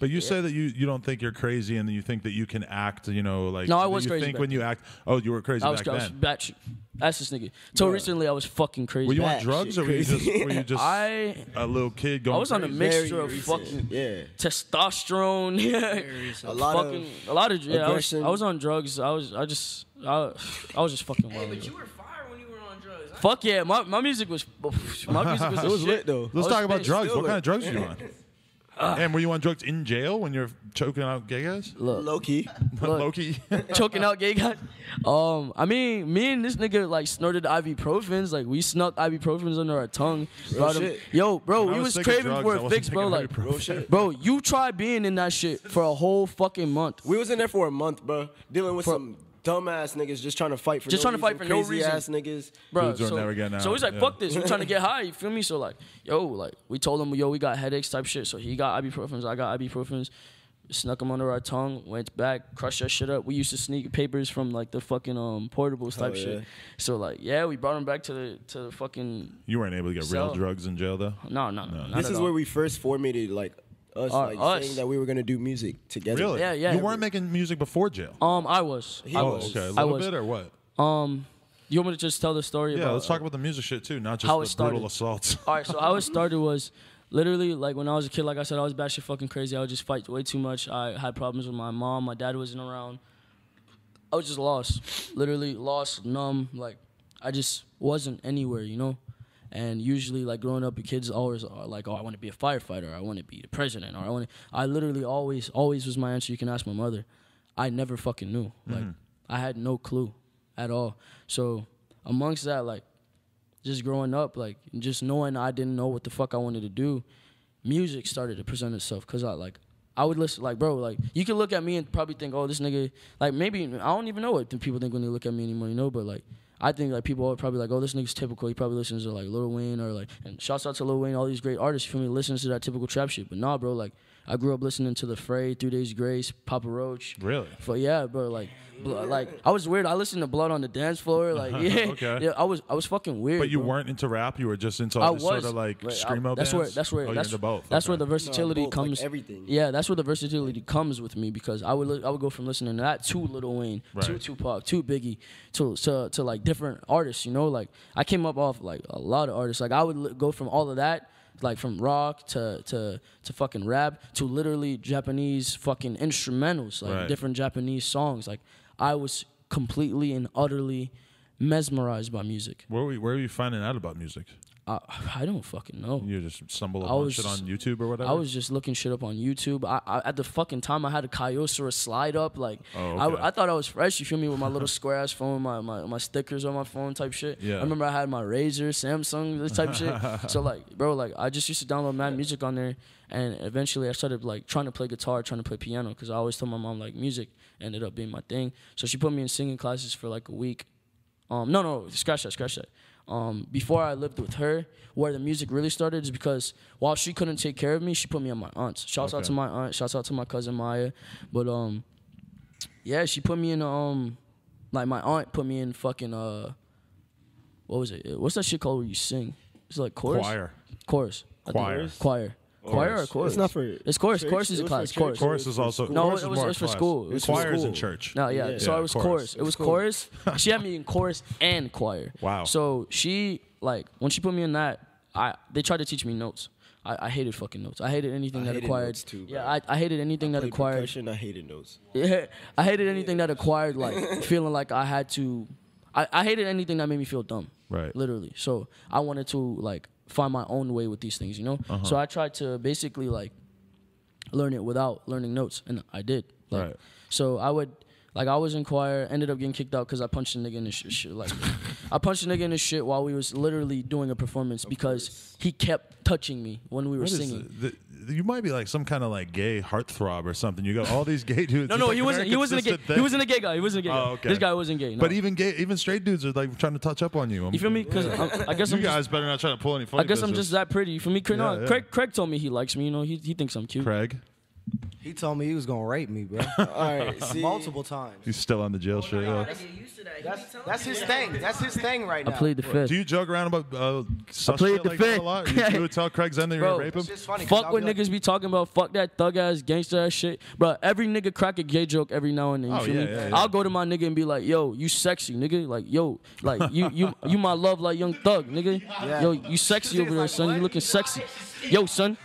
Speaker 1: But you say that you don't think you're crazy and you think that you can act, like...
Speaker 2: No, I was crazy
Speaker 1: You think
Speaker 2: back
Speaker 1: when you act... Oh, you were crazy back then. I was
Speaker 2: batshit. That's this nigga. Till recently, I was fucking crazy.
Speaker 1: Were you on drugs or were you just a little kid going
Speaker 2: I was on a
Speaker 1: crazy?
Speaker 2: mixture of fucking testosterone.
Speaker 3: A lot of
Speaker 2: aggression. I was on drugs. I was just fucking wild.
Speaker 4: But you were fire when you were on drugs.
Speaker 2: Fuck yeah, my music was
Speaker 3: it was lit though.
Speaker 1: Let's talk about drugs. What kind of drugs were you on? And were you on drugs in jail when you're choking out gay guys?
Speaker 3: Low key.
Speaker 1: Low key.
Speaker 2: Choking out gay guys. I mean, me and this nigga like snorted ibuprofens. Like we snuck ibuprofens under our tongue. Yo, bro, we was craving for a fix, bro. Like, bro, you try being in that shit for a whole fucking month.
Speaker 3: We was in there for a month, bro, dealing with some dumbass niggas just trying to fight for no reason. Crazy ass niggas.
Speaker 2: Bro,
Speaker 1: so
Speaker 2: he's like, fuck this. We're trying to get high. You feel me? So like, we told him, we got headaches type shit. So he got ibuprofens. I got ibuprofens. Snuck them under our tongue. Went back. Crushed that shit up. We used to sneak papers from like the fucking portables type shit. So like, we brought him back to the fucking.
Speaker 1: You weren't able to get real drugs in jail though.
Speaker 2: No.
Speaker 3: This is where we first formatted like. Us saying that we were gonna do music together.
Speaker 1: Really?
Speaker 2: Yeah.
Speaker 1: You weren't making music before jail.
Speaker 2: I was.
Speaker 1: Okay. A little bit or what?
Speaker 2: You want me to just tell the story?
Speaker 1: Yeah,
Speaker 2: about,
Speaker 1: let's talk about the music shit too, not just the brutal assaults.
Speaker 2: All right, so how it started was literally like when I was a kid. Like I said, I was batshit fucking crazy. I would just fight way too much. I had problems with my mom. My dad wasn't around. I was just lost, literally lost, numb. Like I just wasn't anywhere, And usually, like, growing up, kids always are like, I want to be a firefighter, or I want to be the president, or I literally always was my answer. You can ask my mother. I never fucking knew. Like, I had no clue at all. So, amongst that, like, just growing up, like, just knowing I didn't know what the fuck I wanted to do, music started to present itself. Because I would listen, like, bro, like, you can look at me and probably think, oh, this nigga, like, maybe, I don't even know what people think when they look at me anymore, but, like, I think like people are probably like, oh, this nigga's typical. He probably listens to like Lil Wayne or like, and shouts out to Lil Wayne, all these great artists. You feel me? Listens to that typical trap shit. But nah, bro, like I grew up listening to The Fray, 3 Days Grace, Papa Roach.
Speaker 1: Really?
Speaker 2: But yeah, bro, like I was weird. I listened to Blood on the Dance Floor. Like yeah,
Speaker 1: okay.
Speaker 2: yeah, I was fucking weird.
Speaker 1: But you
Speaker 2: bro.
Speaker 1: weren't into rap. You were just into
Speaker 2: I
Speaker 1: all
Speaker 2: was
Speaker 1: this sort of like screamo
Speaker 2: that's
Speaker 1: bands.
Speaker 2: Where
Speaker 1: You're into both.
Speaker 2: That's
Speaker 1: Okay.
Speaker 2: where the versatility
Speaker 3: both,
Speaker 2: comes.
Speaker 3: like everything.
Speaker 2: Yeah, that's where the versatility comes with me because I would go from listening to that to Lil Wayne, to
Speaker 1: Right.
Speaker 2: Tupac, to Biggie, to like different artists. You know, like I came up off like a lot of artists. Like I would go from all of that. Like from rock to fucking rap to literally Japanese fucking instrumentals, like
Speaker 1: Right.
Speaker 2: different Japanese songs. Like I was completely and utterly mesmerized by music.
Speaker 1: Where were you finding out about music?
Speaker 2: I don't fucking know.
Speaker 1: You just stumble
Speaker 2: I
Speaker 1: upon
Speaker 2: was-
Speaker 1: shit on YouTube or whatever?
Speaker 2: I was just looking shit up on YouTube. I at the fucking time I had a Kyocera slide up. Like
Speaker 1: Oh, okay.
Speaker 2: I thought I was fresh. You feel me? With my little square ass phone, my stickers on my phone type shit.
Speaker 1: Yeah.
Speaker 2: I remember I had my Razr, Samsung, this type shit. So like, bro, like I just used to download mad music on there, and eventually I started like trying to play guitar, trying to play piano, because I always told my mom like music ended up being my thing. So she put me in singing classes for like a week. No, scratch that. Before I lived with her, where the music really started is because while she couldn't take care of me, she put me on my aunt's. Shouts out to my aunt. Shouts out to my cousin Maya. But yeah, she put me in like my aunt put me in fucking what was it? What's that shit called where you sing? It's like chorus. Chorus. I think.
Speaker 1: Choir.
Speaker 2: Choir or chorus?
Speaker 3: It's not for.
Speaker 2: It's chorus.
Speaker 3: church.
Speaker 2: Chorus is a
Speaker 3: It was
Speaker 2: class.
Speaker 3: for
Speaker 2: Chorus.
Speaker 3: church.
Speaker 1: Chorus is also.
Speaker 2: No,
Speaker 1: chorus
Speaker 2: it
Speaker 1: is
Speaker 2: was
Speaker 1: more
Speaker 2: for
Speaker 1: class.
Speaker 2: school. It was for
Speaker 1: Choir is in
Speaker 2: school.
Speaker 1: church.
Speaker 2: No, yeah. So
Speaker 1: Yeah,
Speaker 2: I was
Speaker 1: chorus.
Speaker 2: chorus. It was chorus. She had me in chorus and choir.
Speaker 1: Wow.
Speaker 2: So she like when she put me in that, they tried to teach me notes. I hated fucking notes. I hated anything that
Speaker 3: hated
Speaker 2: acquired.
Speaker 3: notes too, bro.
Speaker 2: Yeah, I hated anything that
Speaker 3: Played
Speaker 2: acquired.
Speaker 3: percussion, I hated notes.
Speaker 2: Yeah, I hated anything that acquired like feeling like I had to. I hated anything that made me feel dumb.
Speaker 1: Right.
Speaker 2: Literally. So I wanted to like find my own way with these things, you know. So I tried to basically like learn it without learning notes, and I did. Like,
Speaker 1: Right.
Speaker 2: So I would. Like, I was in choir, ended up getting kicked out because I punched a nigga in his shit. Like, I punched a nigga in his shit while we was literally doing a performance because he kept touching me when we were
Speaker 1: What is
Speaker 2: singing.
Speaker 1: you might be like some kind of like gay heartthrob or something. You got all these gay dudes.
Speaker 2: No,
Speaker 1: It's
Speaker 2: he
Speaker 1: like
Speaker 2: wasn't.
Speaker 1: a
Speaker 2: He
Speaker 1: very
Speaker 2: wasn't a gay.
Speaker 1: consistent thing.
Speaker 2: He wasn't a gay guy. He wasn't a gay guy.
Speaker 1: Oh, okay.
Speaker 2: This guy wasn't gay. No.
Speaker 1: But even straight dudes are like trying to touch up on you.
Speaker 2: You feel me? Because I guess
Speaker 1: You
Speaker 2: I'm
Speaker 1: guys
Speaker 2: just.
Speaker 1: better not try to pull any funny
Speaker 2: I guess I'm
Speaker 1: business.
Speaker 2: just that pretty. You feel me?
Speaker 1: Yeah, yeah.
Speaker 2: Craig told me he likes me. You know, he thinks I'm cute.
Speaker 1: Craig.
Speaker 5: He told me he was gonna rape me, bro.
Speaker 3: All right, see,
Speaker 5: Multiple times.
Speaker 1: He's still on the jail shit. Yeah.
Speaker 4: Get used to that.
Speaker 5: That's his thing. That's his thing right
Speaker 2: I
Speaker 5: now.
Speaker 2: played the fifth.
Speaker 1: Do you joke around about sus
Speaker 2: played
Speaker 1: shit
Speaker 2: the
Speaker 1: like that
Speaker 2: fifth.
Speaker 1: a lot? You would tell Craig Zen that you're
Speaker 2: Bro,
Speaker 1: gonna rape him?
Speaker 5: It's just funny. 'cause
Speaker 2: Fuck
Speaker 5: I'll
Speaker 2: what
Speaker 5: be like,
Speaker 2: niggas be talking about. Fuck that thug ass gangster ass shit, bro. Every nigga crack a gay joke every now and then. You
Speaker 1: Oh,
Speaker 2: feel
Speaker 1: yeah,
Speaker 2: me?
Speaker 1: yeah, yeah.
Speaker 2: I'll go to my nigga and be like, "Yo, you sexy, nigga. Like, yo, like you my love like Young Thug, nigga.
Speaker 5: Yeah.
Speaker 2: Yo, you sexy over there,
Speaker 5: like,
Speaker 2: son.
Speaker 5: what?
Speaker 2: You looking sexy. Yo, son,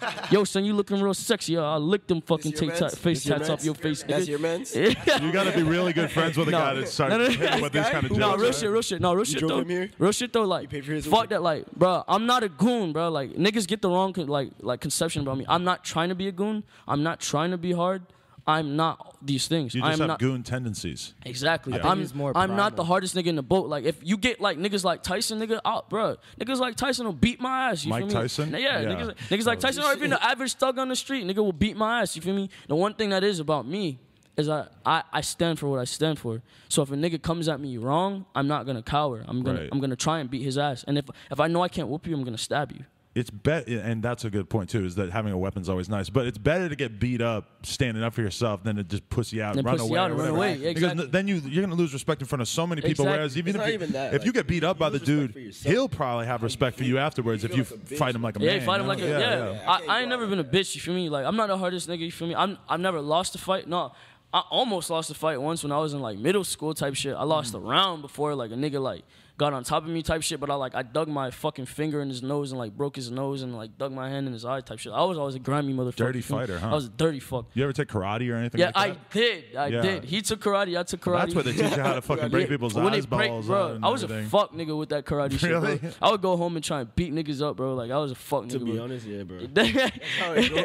Speaker 2: you looking real sexy. I lick them fucking
Speaker 3: This your mans?
Speaker 2: face
Speaker 3: This your
Speaker 2: tats off
Speaker 3: mans?
Speaker 2: your face, nigga.
Speaker 3: That's your man's?
Speaker 1: You got to be really good friends with a guy that starts
Speaker 2: no.
Speaker 1: hitting with these kind of jokes.
Speaker 2: No, real
Speaker 1: right?
Speaker 2: shit, real shit. No, real shit
Speaker 3: drove
Speaker 2: though.
Speaker 3: him here?
Speaker 2: Real shit though. Like,
Speaker 3: paid for his
Speaker 2: fuck
Speaker 3: Uber?
Speaker 2: that. Like, bro, I'm not a goon, bro. Like, niggas get the wrong conception about me. I'm not trying to be a goon. I'm not trying to be hard. I'm not these things.
Speaker 1: You just
Speaker 2: I'm
Speaker 1: have
Speaker 2: not
Speaker 1: goon tendencies.
Speaker 2: exactly.
Speaker 1: Yeah.
Speaker 5: I think he's more
Speaker 2: I'm not the
Speaker 5: primal.
Speaker 2: hardest nigga in the boat. Like, if you get like niggas like Tyson, nigga, out, bro. Niggas like Tyson will beat my ass. You
Speaker 1: Mike
Speaker 2: feel me?
Speaker 1: Tyson?
Speaker 2: Yeah,
Speaker 1: Yeah.
Speaker 2: niggas like Tyson, or even the average thug on the street, nigga will beat my ass. You feel me? The one thing that is about me is I stand for what I stand for. So if a nigga comes at me wrong, I'm not gonna cower. I'm gonna try and beat his ass. And if I know I can't whoop you, I'm gonna stab you.
Speaker 1: It's and that's a good point too. Is that having a weapon's always nice, but it's better to get beat up standing up for yourself than to just pussy out,
Speaker 2: Than
Speaker 1: run
Speaker 2: pussy
Speaker 1: away,
Speaker 2: out
Speaker 1: or
Speaker 2: and run
Speaker 1: whatever.
Speaker 2: away. Yeah,
Speaker 1: Because
Speaker 2: exactly.
Speaker 1: then you're gonna lose respect in front of so many people.
Speaker 2: Exactly.
Speaker 1: Whereas even
Speaker 3: It's
Speaker 1: if
Speaker 3: not
Speaker 1: you,
Speaker 3: even that,
Speaker 1: if you
Speaker 3: like,
Speaker 1: get beat up by
Speaker 3: you
Speaker 1: the
Speaker 3: lose respect
Speaker 1: dude,
Speaker 3: for yourself.
Speaker 1: he'll probably have respect for you afterwards if
Speaker 3: feel
Speaker 1: you
Speaker 3: like a bitch.
Speaker 1: fight him like a
Speaker 2: Yeah,
Speaker 1: man.
Speaker 2: you fight him
Speaker 1: you
Speaker 2: like a
Speaker 1: know?
Speaker 2: yeah. I ain't never been a bitch. You feel me? Like I'm not the hardest nigga. You feel me? I've never lost a fight. No, I almost lost a fight once when I was in like middle school type shit. I lost a round before like a nigga like got on top of me type shit, but I dug my fucking finger in his nose and like broke his nose and like dug my hand in his eye type shit. I was always a grimy motherfucker.
Speaker 1: Dirty
Speaker 2: you feel me?
Speaker 1: fighter, huh?
Speaker 2: I was a dirty fuck.
Speaker 1: You ever take karate or anything?
Speaker 2: Yeah,
Speaker 1: like that?
Speaker 2: I did. I
Speaker 1: Yeah.
Speaker 2: did. He took karate. I took karate.
Speaker 1: That's where they teach you how to fucking break people's
Speaker 2: When they
Speaker 1: eyes,
Speaker 2: break,
Speaker 1: balls,
Speaker 2: bro.
Speaker 1: out and
Speaker 2: I was
Speaker 1: everything.
Speaker 2: a fuck nigga with that karate shit,
Speaker 1: Really?
Speaker 2: bro. I would go home and try and beat niggas up, bro. Like I was a fuck nigga.
Speaker 3: To be
Speaker 2: bro.
Speaker 3: honest, yeah, bro.
Speaker 2: Yeah.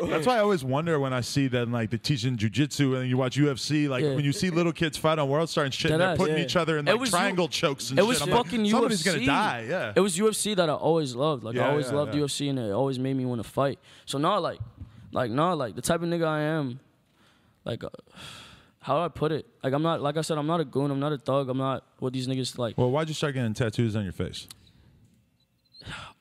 Speaker 1: That's why I always wonder when I see that like they're teaching jujitsu and you watch UFC, like
Speaker 2: Yeah.
Speaker 1: when you see little kids fight on World Star and shit, and they're
Speaker 2: Deadass.
Speaker 1: putting
Speaker 3: Yeah.
Speaker 1: each other in
Speaker 2: It
Speaker 1: like
Speaker 2: was
Speaker 1: triangle chokes and
Speaker 2: It
Speaker 1: shit.
Speaker 2: was
Speaker 1: I'm
Speaker 2: fucking
Speaker 1: like,
Speaker 2: UFC.
Speaker 1: somebody's gonna die. Yeah.
Speaker 2: It was UFC that I always loved. Like
Speaker 1: Yeah,
Speaker 2: I always
Speaker 1: yeah,
Speaker 2: loved
Speaker 1: yeah.
Speaker 2: UFC, and it always made me want to fight. So now, like the type of nigga I am, like, how do I put it? Like I'm not, like I said, I'm not a goon. I'm not a thug. I'm not what these niggas like.
Speaker 1: Well, why'd you start getting tattoos on your face?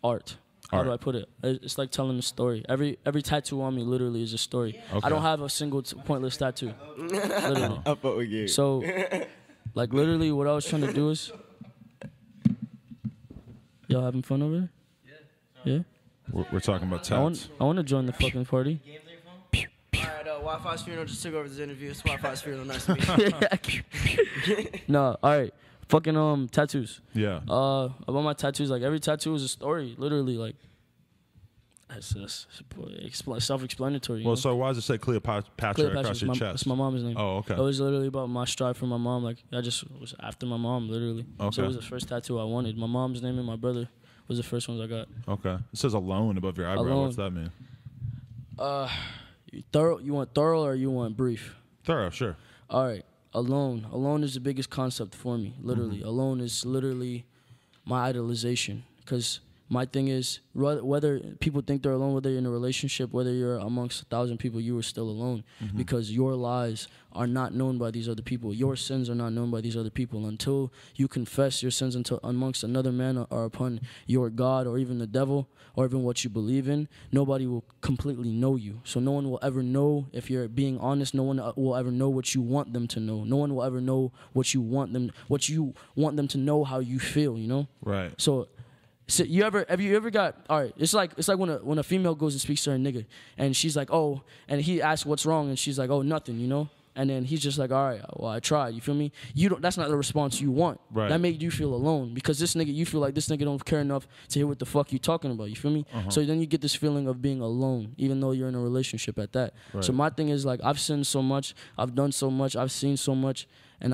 Speaker 2: Art. How do I put it? It's like telling a story. Every tattoo on me literally is a story. Okay. I don't have a single pointless tattoo. Literally.
Speaker 3: I fuck with you.
Speaker 2: So, like literally, what I was trying to do is, y'all having fun over there? Yeah.
Speaker 1: We're talking about tats.
Speaker 2: I want to join the fucking party.
Speaker 4: Alright, Wi-Fi's funeral just took over this interview. It's Wi-Fi's funeral. Nice to meet you.
Speaker 2: No, all right. Fucking tattoos.
Speaker 1: Yeah.
Speaker 2: About my tattoos, like every tattoo is a story. Literally, like it's self-explanatory.
Speaker 1: Well, so why does it say Cleopatra across your chest?
Speaker 2: That's my mom's name.
Speaker 1: Oh, okay.
Speaker 2: It was literally about my strive for my mom. Like I just was after my mom, literally.
Speaker 1: Okay.
Speaker 2: So it was the first tattoo I wanted. My mom's name and my brother was the first ones I got.
Speaker 1: Okay. It says alone above your eyebrow.
Speaker 2: Alone.
Speaker 1: What's that mean?
Speaker 2: Thorough. You want thorough or you want brief?
Speaker 1: Thorough, sure.
Speaker 2: All right. Alone. Alone is the biggest concept for me. Literally. Mm-hmm. Alone is literally my idolization. Because my thing is, whether people think they're alone, whether you're in a relationship, whether you're amongst 1,000 people, you are still alone. Mm-hmm. Because your lies are not known by these other people. Your sins are not known by these other people. Until you confess your sins amongst another man or upon your God or even the devil or even what you believe in, nobody will completely know you. So no one will ever know if you're being honest. No one will ever know what you want them to know. No one will ever know what you want them to know, how you feel, you know?
Speaker 1: Right.
Speaker 2: So have you ever got, all right, it's like when a female goes and speaks to her nigga and she's like, oh, and he asks what's wrong and she's like, oh, nothing, you know? And then he's just like, all right, well, I tried. You feel me? That's not the response you want.
Speaker 1: Right.
Speaker 2: That made you feel alone because you feel like this nigga don't care enough to hear what the fuck you talking about. You feel me? Uh-huh. So then you get this feeling of being alone, even though you're in a relationship at that. Right. So my thing is like, I've sinned so much, I've done so much, I've seen so much, and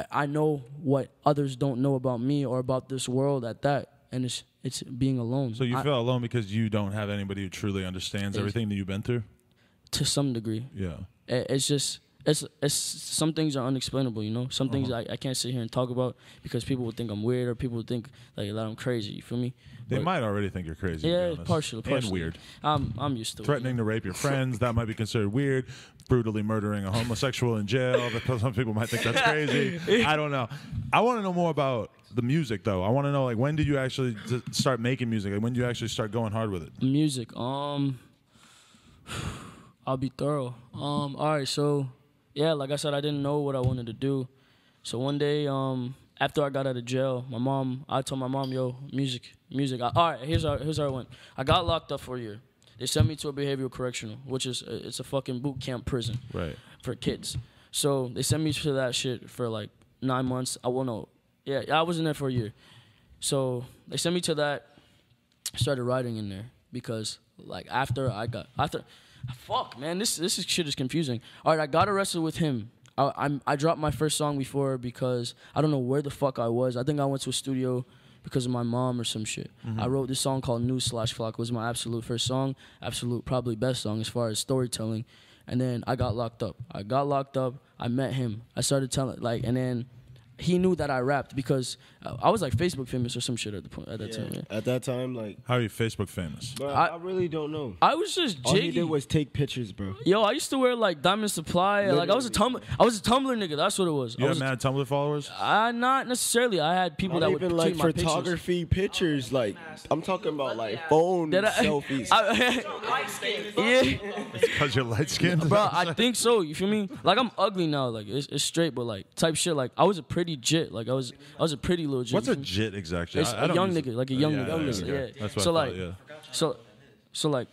Speaker 2: I know what others don't know about me or about this world at that, and it's being alone.
Speaker 1: So you feel alone because you don't have anybody who truly understands everything that you've been through? To
Speaker 2: some degree.
Speaker 1: Yeah.
Speaker 2: It's just it's some things are unexplainable, you know. Some things I can't sit here and talk about because people would think I'm weird or people would think like that I'm crazy. You feel me?
Speaker 1: They might already think you're crazy.
Speaker 2: Yeah, partially.
Speaker 1: And weird.
Speaker 2: I'm used to
Speaker 1: threatening to rape your friends. That might be considered weird. Brutally murdering a homosexual in jail. Because some people might think that's crazy. I don't know. I want to know more about the music though. I want to know like when did you actually start making music? Like when did you actually start going hard with it?
Speaker 2: Music. I'll be thorough. All right, so yeah, like I said, I didn't know what I wanted to do. So one day, after I got out of jail, I told my mom, yo, music. All right, here's how it went. I got locked up for a year. They sent me to a behavioral correctional, which is it's a fucking boot camp prison for kids. So they sent me to that shit for like 9 months. I was in there for a year. So they sent me to that. I started writing in there because like after fuck, man, this shit is confusing. All right, I got arrested with him. I dropped my first song before because I don't know where the fuck I was. I think I went to a studio because of my mom or some shit. Mm-hmm. I wrote this song called News/Flock. It was my absolute first song, absolute probably best song as far as storytelling. And then I got locked up. I met him. I started telling and then he knew that I rapped because I was like Facebook famous or some shit at that time. Yeah.
Speaker 3: At that time, like
Speaker 1: how are you Facebook famous?
Speaker 3: Bro, I really don't know.
Speaker 2: I was just jiggy.
Speaker 3: All he did was take pictures, bro.
Speaker 2: Yo, I used to wear like Diamond Supply. Literally. Like I was a Tumblr nigga. That's what it was.
Speaker 1: You had mad Tumblr followers?
Speaker 2: Not necessarily. I had people that would
Speaker 3: even
Speaker 2: tweet
Speaker 3: like
Speaker 2: my
Speaker 3: photography pictures. Like I'm talking about like phone selfies.
Speaker 2: Yeah.
Speaker 1: It's because you're light skinned,
Speaker 2: bro. I think so. You feel me? Like I'm ugly now. Like it's straight, but like type shit. Like I was a pretty jit. Like I was a pretty little jit.
Speaker 1: What's a jit exactly?
Speaker 2: It's a young nigga, like a young nigga. Yeah.
Speaker 1: That's what
Speaker 2: so
Speaker 1: I
Speaker 2: like,
Speaker 1: thought,
Speaker 2: so like,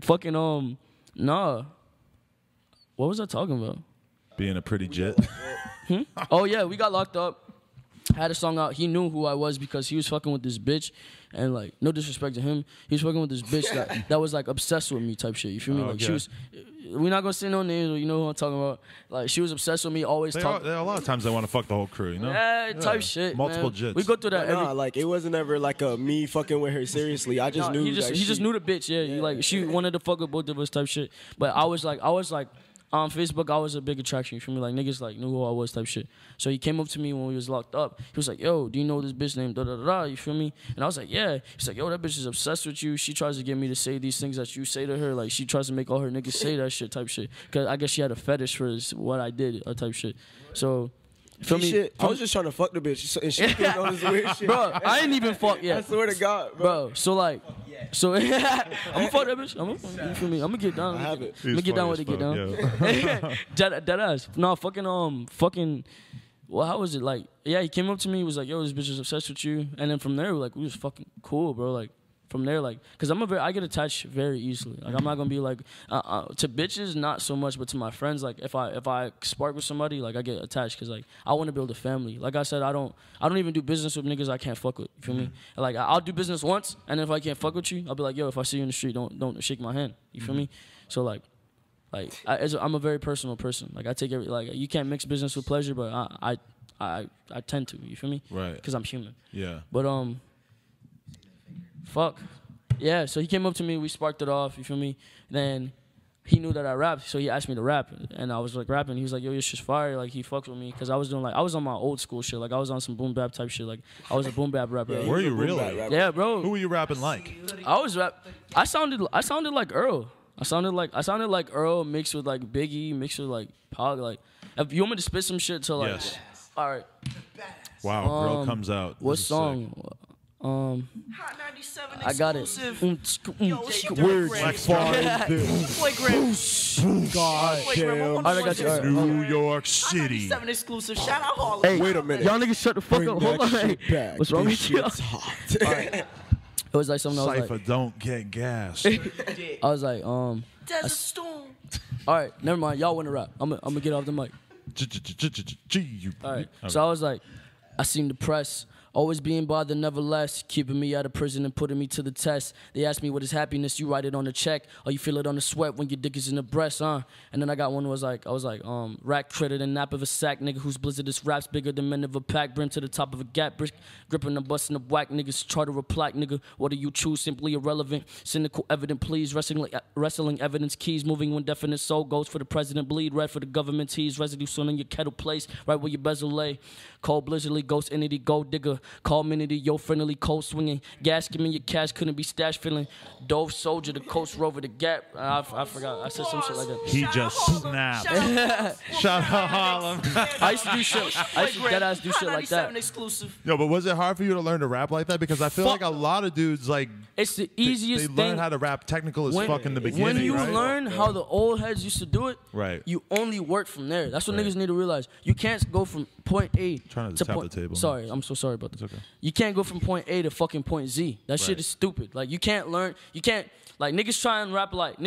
Speaker 2: fucking nah. What was I talking about?
Speaker 1: Being a pretty jit.
Speaker 2: Oh yeah, we got locked up. Had a song out. He knew who I was because he was fucking with this bitch, and like no disrespect to him, he was fucking with this bitch that was like obsessed with me type shit. You feel me? Like she was. We're not gonna say no names, but you know who I'm talking about. Like she was obsessed with me, always talking.
Speaker 1: A lot of times they want to fuck the whole crew, you know?
Speaker 2: Yeah, type shit.
Speaker 1: Multiple
Speaker 2: man.
Speaker 1: jits.
Speaker 2: We go through that.
Speaker 3: Like it wasn't ever like a me fucking with her seriously. I just knew.
Speaker 2: He just knew the bitch. Yeah, like she wanted to fuck with both of us type shit. But I was like, On Facebook, I was a big attraction. You feel me? Like niggas like knew who I was type shit. So he came up to me when we was locked up. He was like, "Yo, do you know this bitch named da da da da?" You feel me? And I was like, "Yeah." He's like, "Yo, that bitch is obsessed with you. She tries to get me to say these things that you say to her. Like she tries to make all her niggas say that shit type shit. Cause I guess she had a fetish for what I did type shit. So." Feel me?
Speaker 3: Shit, I was just trying to fuck the bitch, and she did all this weird shit.
Speaker 2: Bro, I ain't even fuck yet.
Speaker 3: I swear to God, bro.
Speaker 2: So like, so I'm gonna fuck that bitch. You feel me? I'm gonna get down.
Speaker 3: I have it.
Speaker 2: I'm gonna get down with it. Get down. Dead ass. No, fucking. Well, how was it? Like, yeah, he came up to me. He was like, "Yo, this bitch is obsessed with you." And then from there, we was fucking cool, bro. Like. From there, like, cause I get attached very easily. Like, I'm not gonna be like to bitches, not so much, but to my friends. Like, if I spark with somebody, like, I get attached, cause like I want to build a family. Like I said, I don't even do business with niggas I can't fuck with. You feel me? Like, I'll do business once, and if I can't fuck with you, I'll be like, yo, if I see you in the street, don't shake my hand. You feel me? So like I'm a very personal person. Like I take you can't mix business with pleasure, but I tend to. You feel me?
Speaker 1: Right.
Speaker 2: Cause I'm human.
Speaker 1: Yeah.
Speaker 2: But fuck. Yeah, so he came up to me, we sparked it off, you feel me? Then he knew that I rapped, so he asked me to rap. And I was like rapping. He was like, yo, your shit's fire. Like he fucked with me. Cause I was on my old school shit. Like I was on some boom bap type shit. Like I was a boom bap rapper.
Speaker 1: Were you really?
Speaker 2: Yeah, bro.
Speaker 1: Who were you rapping like?
Speaker 2: I sounded like Earl. I sounded like Earl mixed with like Biggie, mixed with like Pog. Like if you want me to spit some shit to like all right.
Speaker 3: Wow,
Speaker 1: Girl Comes Out.
Speaker 2: What song?
Speaker 4: Hot 97
Speaker 2: I got it.
Speaker 4: Yo, she
Speaker 3: Word.
Speaker 4: Boy,
Speaker 2: God. I got you.
Speaker 1: New York City.
Speaker 4: 97 exclusive. Shout out Harlem.
Speaker 2: Hey,
Speaker 3: Wait a minute.
Speaker 2: y'all niggas shut the fuck
Speaker 3: Bring
Speaker 2: up. Hold
Speaker 3: that
Speaker 2: on.
Speaker 3: shit back.
Speaker 2: What's wrong
Speaker 3: This
Speaker 2: with you?
Speaker 3: shit's hot.
Speaker 2: It was like something I was
Speaker 1: Cypher,
Speaker 2: like.
Speaker 1: don't get gas.
Speaker 2: I was like,
Speaker 4: Desert Storm.
Speaker 2: all right, never mind. Y'all want to rap. I'm gonna get off the mic. All right. So I was like, I seem depressed. Always being bothered, nevertheless, keeping me out of prison and putting me to the test. They ask me what is happiness, you write it on the check, or you feel it on the sweat when your dick is in the breast, And then I got one was like, I was like, rack credit and nap of a sack, nigga whose blizzardous raps bigger than men of a pack, brim to the top of a gap, gripping and busting the whack, niggas try to reply, nigga, what do you choose, simply irrelevant, cynical, evident, please, wrestling evidence, keys, moving when definite soul goes for the president, bleed, red for the government, tease, residue soon in your kettle place, right where your bezel lay, cold blizzardly, ghost entity, gold digger, call minity, yo friendly, cold swinging, gas give me your cash, couldn't be stashed feeling, dove soldier, the coast rover, the gap, I forgot, I said some shit like that.
Speaker 1: He just snapped. Shout out Harlem.
Speaker 2: I used to do shit, I used to deadass do shit like that.
Speaker 4: Exclusive.
Speaker 1: No, but was it hard for you to learn to rap like that? Because I feel like a lot of dudes, like,
Speaker 2: It's the easiest
Speaker 1: they
Speaker 2: thing.
Speaker 1: learn how to rap technical as fuck in the beginning,
Speaker 2: When you
Speaker 1: right?
Speaker 2: learn how the old heads used to do it,
Speaker 1: Right.
Speaker 2: you only work from there. That's what niggas need to realize. You can't go from point A
Speaker 1: Trying to
Speaker 2: to
Speaker 1: tap
Speaker 2: point.
Speaker 1: the table.
Speaker 2: Sorry, I'm so sorry about this.
Speaker 1: It's okay.
Speaker 2: You can't go from point A to fucking point Z. That shit
Speaker 1: Right.
Speaker 2: is stupid. Like you can't learn. You can't like niggas trying to rap like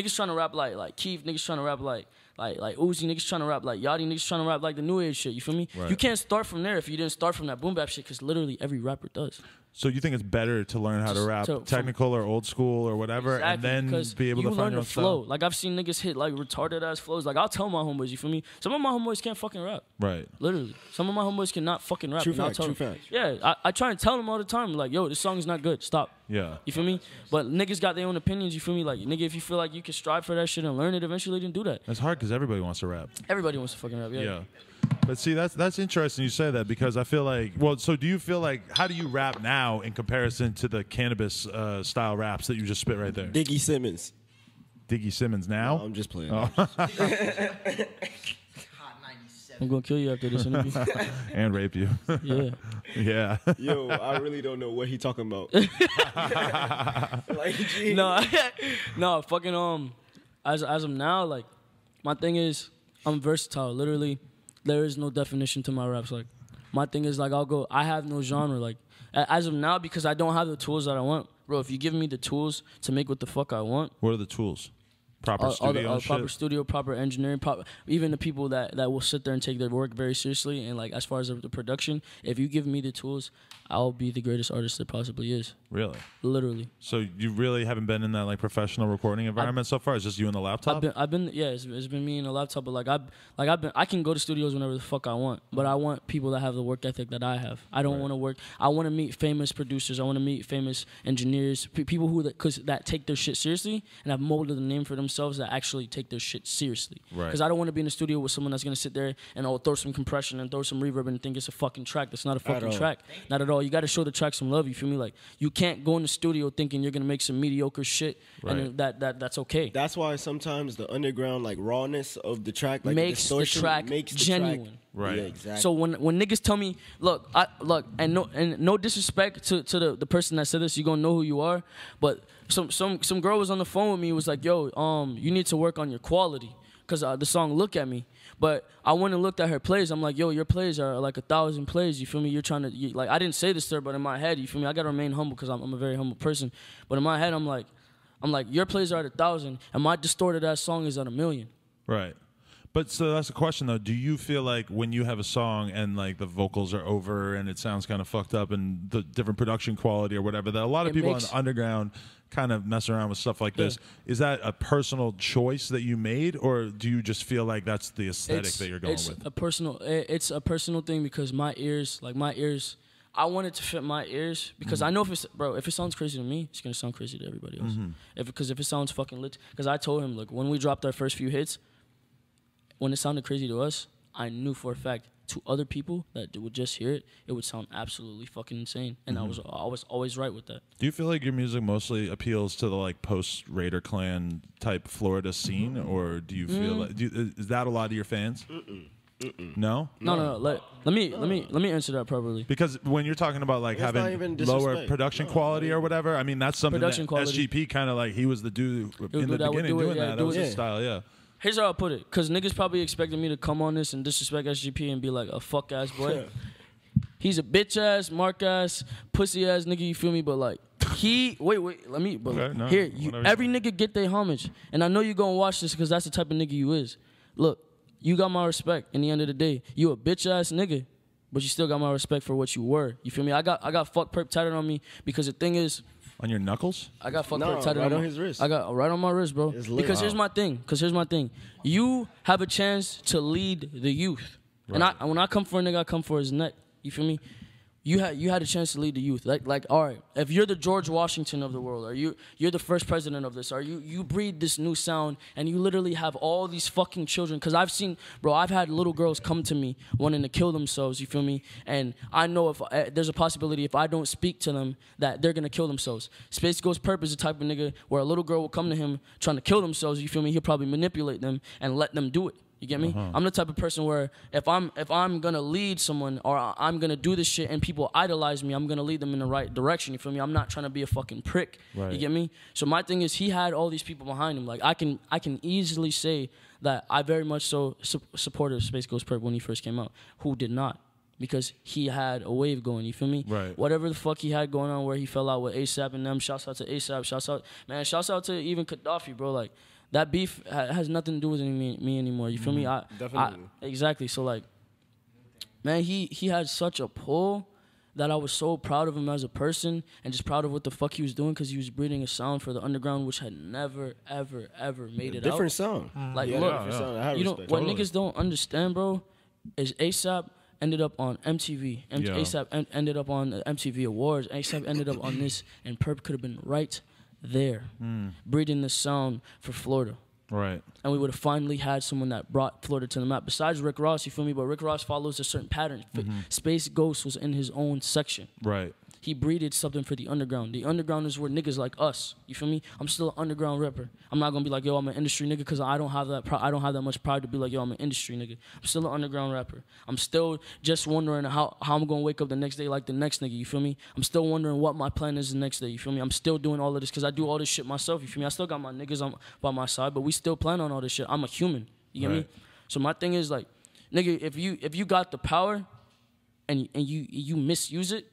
Speaker 2: Keith. Niggas trying to rap like Uzi. Niggas trying to rap like Yachty. Niggas trying to rap like the new age shit. You feel me?
Speaker 1: Right.
Speaker 2: You can't start from there if you didn't start from that boom bap shit. Because literally every rapper does.
Speaker 1: So you think it's better to learn how to rap technical or old school or whatever, and then be able to find
Speaker 2: learn
Speaker 1: your
Speaker 2: the
Speaker 1: style?
Speaker 2: flow. Like I've seen niggas hit like retarded ass flows. Like I'll tell my homeboys, you feel me? Some of my homeboys can't fucking rap.
Speaker 1: Right.
Speaker 2: Literally, some of my homeboys cannot fucking rap.
Speaker 3: True
Speaker 2: and I'll
Speaker 3: fact,
Speaker 2: tell
Speaker 3: true
Speaker 2: them,
Speaker 3: fact.
Speaker 2: Yeah, I try and tell them all the time, like, yo, this song is not good. Stop.
Speaker 1: Yeah.
Speaker 2: You feel me? But niggas got their own opinions. You feel me? Like nigga, if you feel like you can strive for that shit and learn it eventually, then do that.
Speaker 1: It's hard because everybody wants to rap.
Speaker 2: Everybody wants to fucking rap.
Speaker 1: Yeah. But see, that's interesting you say that, because I feel like, well, so do you feel like, how do you rap now in comparison to the cannabis style raps that you just spit right there?
Speaker 3: Diggy Simmons.
Speaker 1: Diggy Simmons now?
Speaker 3: I'm just playing.
Speaker 2: I'm gonna kill you after this interview.
Speaker 1: And rape you.
Speaker 2: Yeah.
Speaker 1: Yeah.
Speaker 3: Yo, I really don't know what he talking about. Like, gee.
Speaker 2: No, fucking as of now, like my thing is I'm versatile. Literally, there is no definition to my raps. Like my thing is like I have no genre. Like as of now, because I don't have the tools that I want, bro. If you give me the tools to make what the fuck I want,
Speaker 1: What are the tools? Proper studio and
Speaker 2: proper
Speaker 1: shit?
Speaker 2: studio, proper engineering, even the people that will sit there and take their work very seriously. And like as far as the production, if you give me the tools, I'll be the greatest artist there possibly is.
Speaker 1: Really?
Speaker 2: Literally.
Speaker 1: So you really haven't been in that like professional recording environment so far? It's just you and the laptop?
Speaker 2: I've been yeah, it's been me and the laptop, but I can go to studios whenever the fuck I want, but I want people that have the work ethic that I have. I don't want to work. I want to meet famous producers. I want to meet famous engineers, people that take their shit seriously and have molded the name for themselves themselves that actually take their shit seriously.
Speaker 1: Right.
Speaker 2: Because I don't want to be in the studio with someone that's gonna sit there and throw some compression and throw some reverb and think it's a fucking track. That's not a fucking track. Not at all. You got to show the track some love. You feel me? Like you can't go in the studio thinking you're gonna make some mediocre shit and that's okay.
Speaker 3: That's why sometimes the underground like rawness of the track like
Speaker 2: makes the track genuine.
Speaker 3: Track.
Speaker 1: Right.
Speaker 3: Yeah, exactly.
Speaker 2: So when niggas tell me, look, and no disrespect to the person that said this, you gonna know who you are, but some girl was on the phone with me, was like, yo, you need to work on your quality, cause the song Look At Me. But I went and looked at her plays. I'm like, yo, your plays are like 1,000 plays. You feel me? You're trying to like, I didn't say this to her, but in my head, you feel me? I gotta remain humble because I'm a very humble person. But in my head, I'm like, your plays are at 1,000, and my distorted ass song is at 1,000,000.
Speaker 1: Right. But so that's the question though. Do you feel like when you have a song and like the vocals are over and it sounds kind of fucked up and the different production quality or whatever, that a lot of people in the underground kind of mess around with stuff like this? Is that a personal choice that you made, or do you just feel like that's the aesthetic that you're going with?
Speaker 2: It's a personal thing because my ears, I want it to fit my ears because I know if it sounds crazy to me, it's gonna sound crazy to everybody else. Because if it sounds fucking lit, because I told him, look, when we dropped our first few hits, when it sounded crazy to us, I knew for a fact to other people that would just hear it, it would sound absolutely fucking insane. And I was always right with that.
Speaker 1: Do you feel like your music mostly appeals to the like post Raider Clan type Florida scene, or do you feel like is that a lot of your fans? No. Let me answer that properly. Because when you're talking about like having lower production quality or whatever, I mean that's something that SGP kind of like, he was the dude in the beginning doing that. That was his style, yeah.
Speaker 2: Here's how I put it, because niggas probably expected me to come on this and disrespect SGP and be like a fuck ass boy. He's a bitch ass, mark ass, pussy ass nigga. You feel me? But like wait, let me. But okay, no, here, every nigga get their homage, and I know you gonna watch this because that's the type of nigga you is. Look, you got my respect. In the end of the day, you a bitch ass nigga, but you still got my respect for what you were. You feel me? I got fuck perp tatted on me because the thing is.
Speaker 1: On your knuckles?
Speaker 2: I got fuck perp tatted
Speaker 3: on his wrist.
Speaker 2: I got right on my wrist, bro. Because here's my thing. You have a chance to lead the youth. Right. And when I come for a nigga, I come for his neck. You feel me? You had a chance to lead the youth. Like all right, if you're the George Washington of the world, or you're the first president of this, or you breed this new sound, and you literally have all these fucking children. Because I've had little girls come to me wanting to kill themselves. You feel me? And I know if there's a possibility if I don't speak to them that they're gonna kill themselves. Space Ghost Perp is the type of nigga where a little girl will come to him trying to kill themselves. You feel me? He'll probably manipulate them and let them do it. You get me? I'm the type of person where if I'm gonna lead someone or I'm gonna do this shit and people idolize me, I'm gonna lead them in the right direction. You feel me? I'm not trying to be a fucking prick. Right. You get me? So my thing is, he had all these people behind him. Like I can easily say that I very much so supported Space Ghost Perp when he first came out. Who did not? Because he had a wave going. You feel me?
Speaker 1: Right.
Speaker 2: Whatever the fuck he had going on, where he fell out with ASAP and them. Shouts out to ASAP. Shouts out to even Gaddafi, bro. Like. That beef has nothing to do with me anymore. You feel me?
Speaker 3: Definitely.
Speaker 2: Exactly. So like, man, he had such a pull that I was so proud of him as a person and just proud of what the fuck he was doing because he was breeding a sound for the underground which had never, ever, ever made it
Speaker 3: different
Speaker 2: out.
Speaker 3: sound.
Speaker 2: Like, look, you know what niggas don't understand, bro, is ASAP ended up on MTV. ASAP ended up on the MTV Awards. ASAP ended up on this, and Perp could have been right there, breeding the sound for Florida.
Speaker 1: Right.
Speaker 2: And we would have finally had someone that brought Florida to the map. Besides Rick Ross, you feel me? But Rick Ross follows a certain pattern. Space Ghost was in his own section.
Speaker 1: Right.
Speaker 2: He breeded something for the underground. The underground is where niggas like us. You feel me? I'm still an underground rapper. I'm not gonna be like, yo, I'm an industry nigga, because I don't have that. I don't have that much pride to be like, yo, I'm an industry nigga. I'm still an underground rapper. I'm still just wondering how I'm gonna wake up the next day like the next nigga. You feel me? I'm still wondering what my plan is the next day. You feel me? I'm still doing all of this because I do all this shit myself. You feel me? I still got my niggas by my side, but we still plan on all this shit. I'm a human. You get me? So my thing is like, nigga, if you got the power, and you misuse it,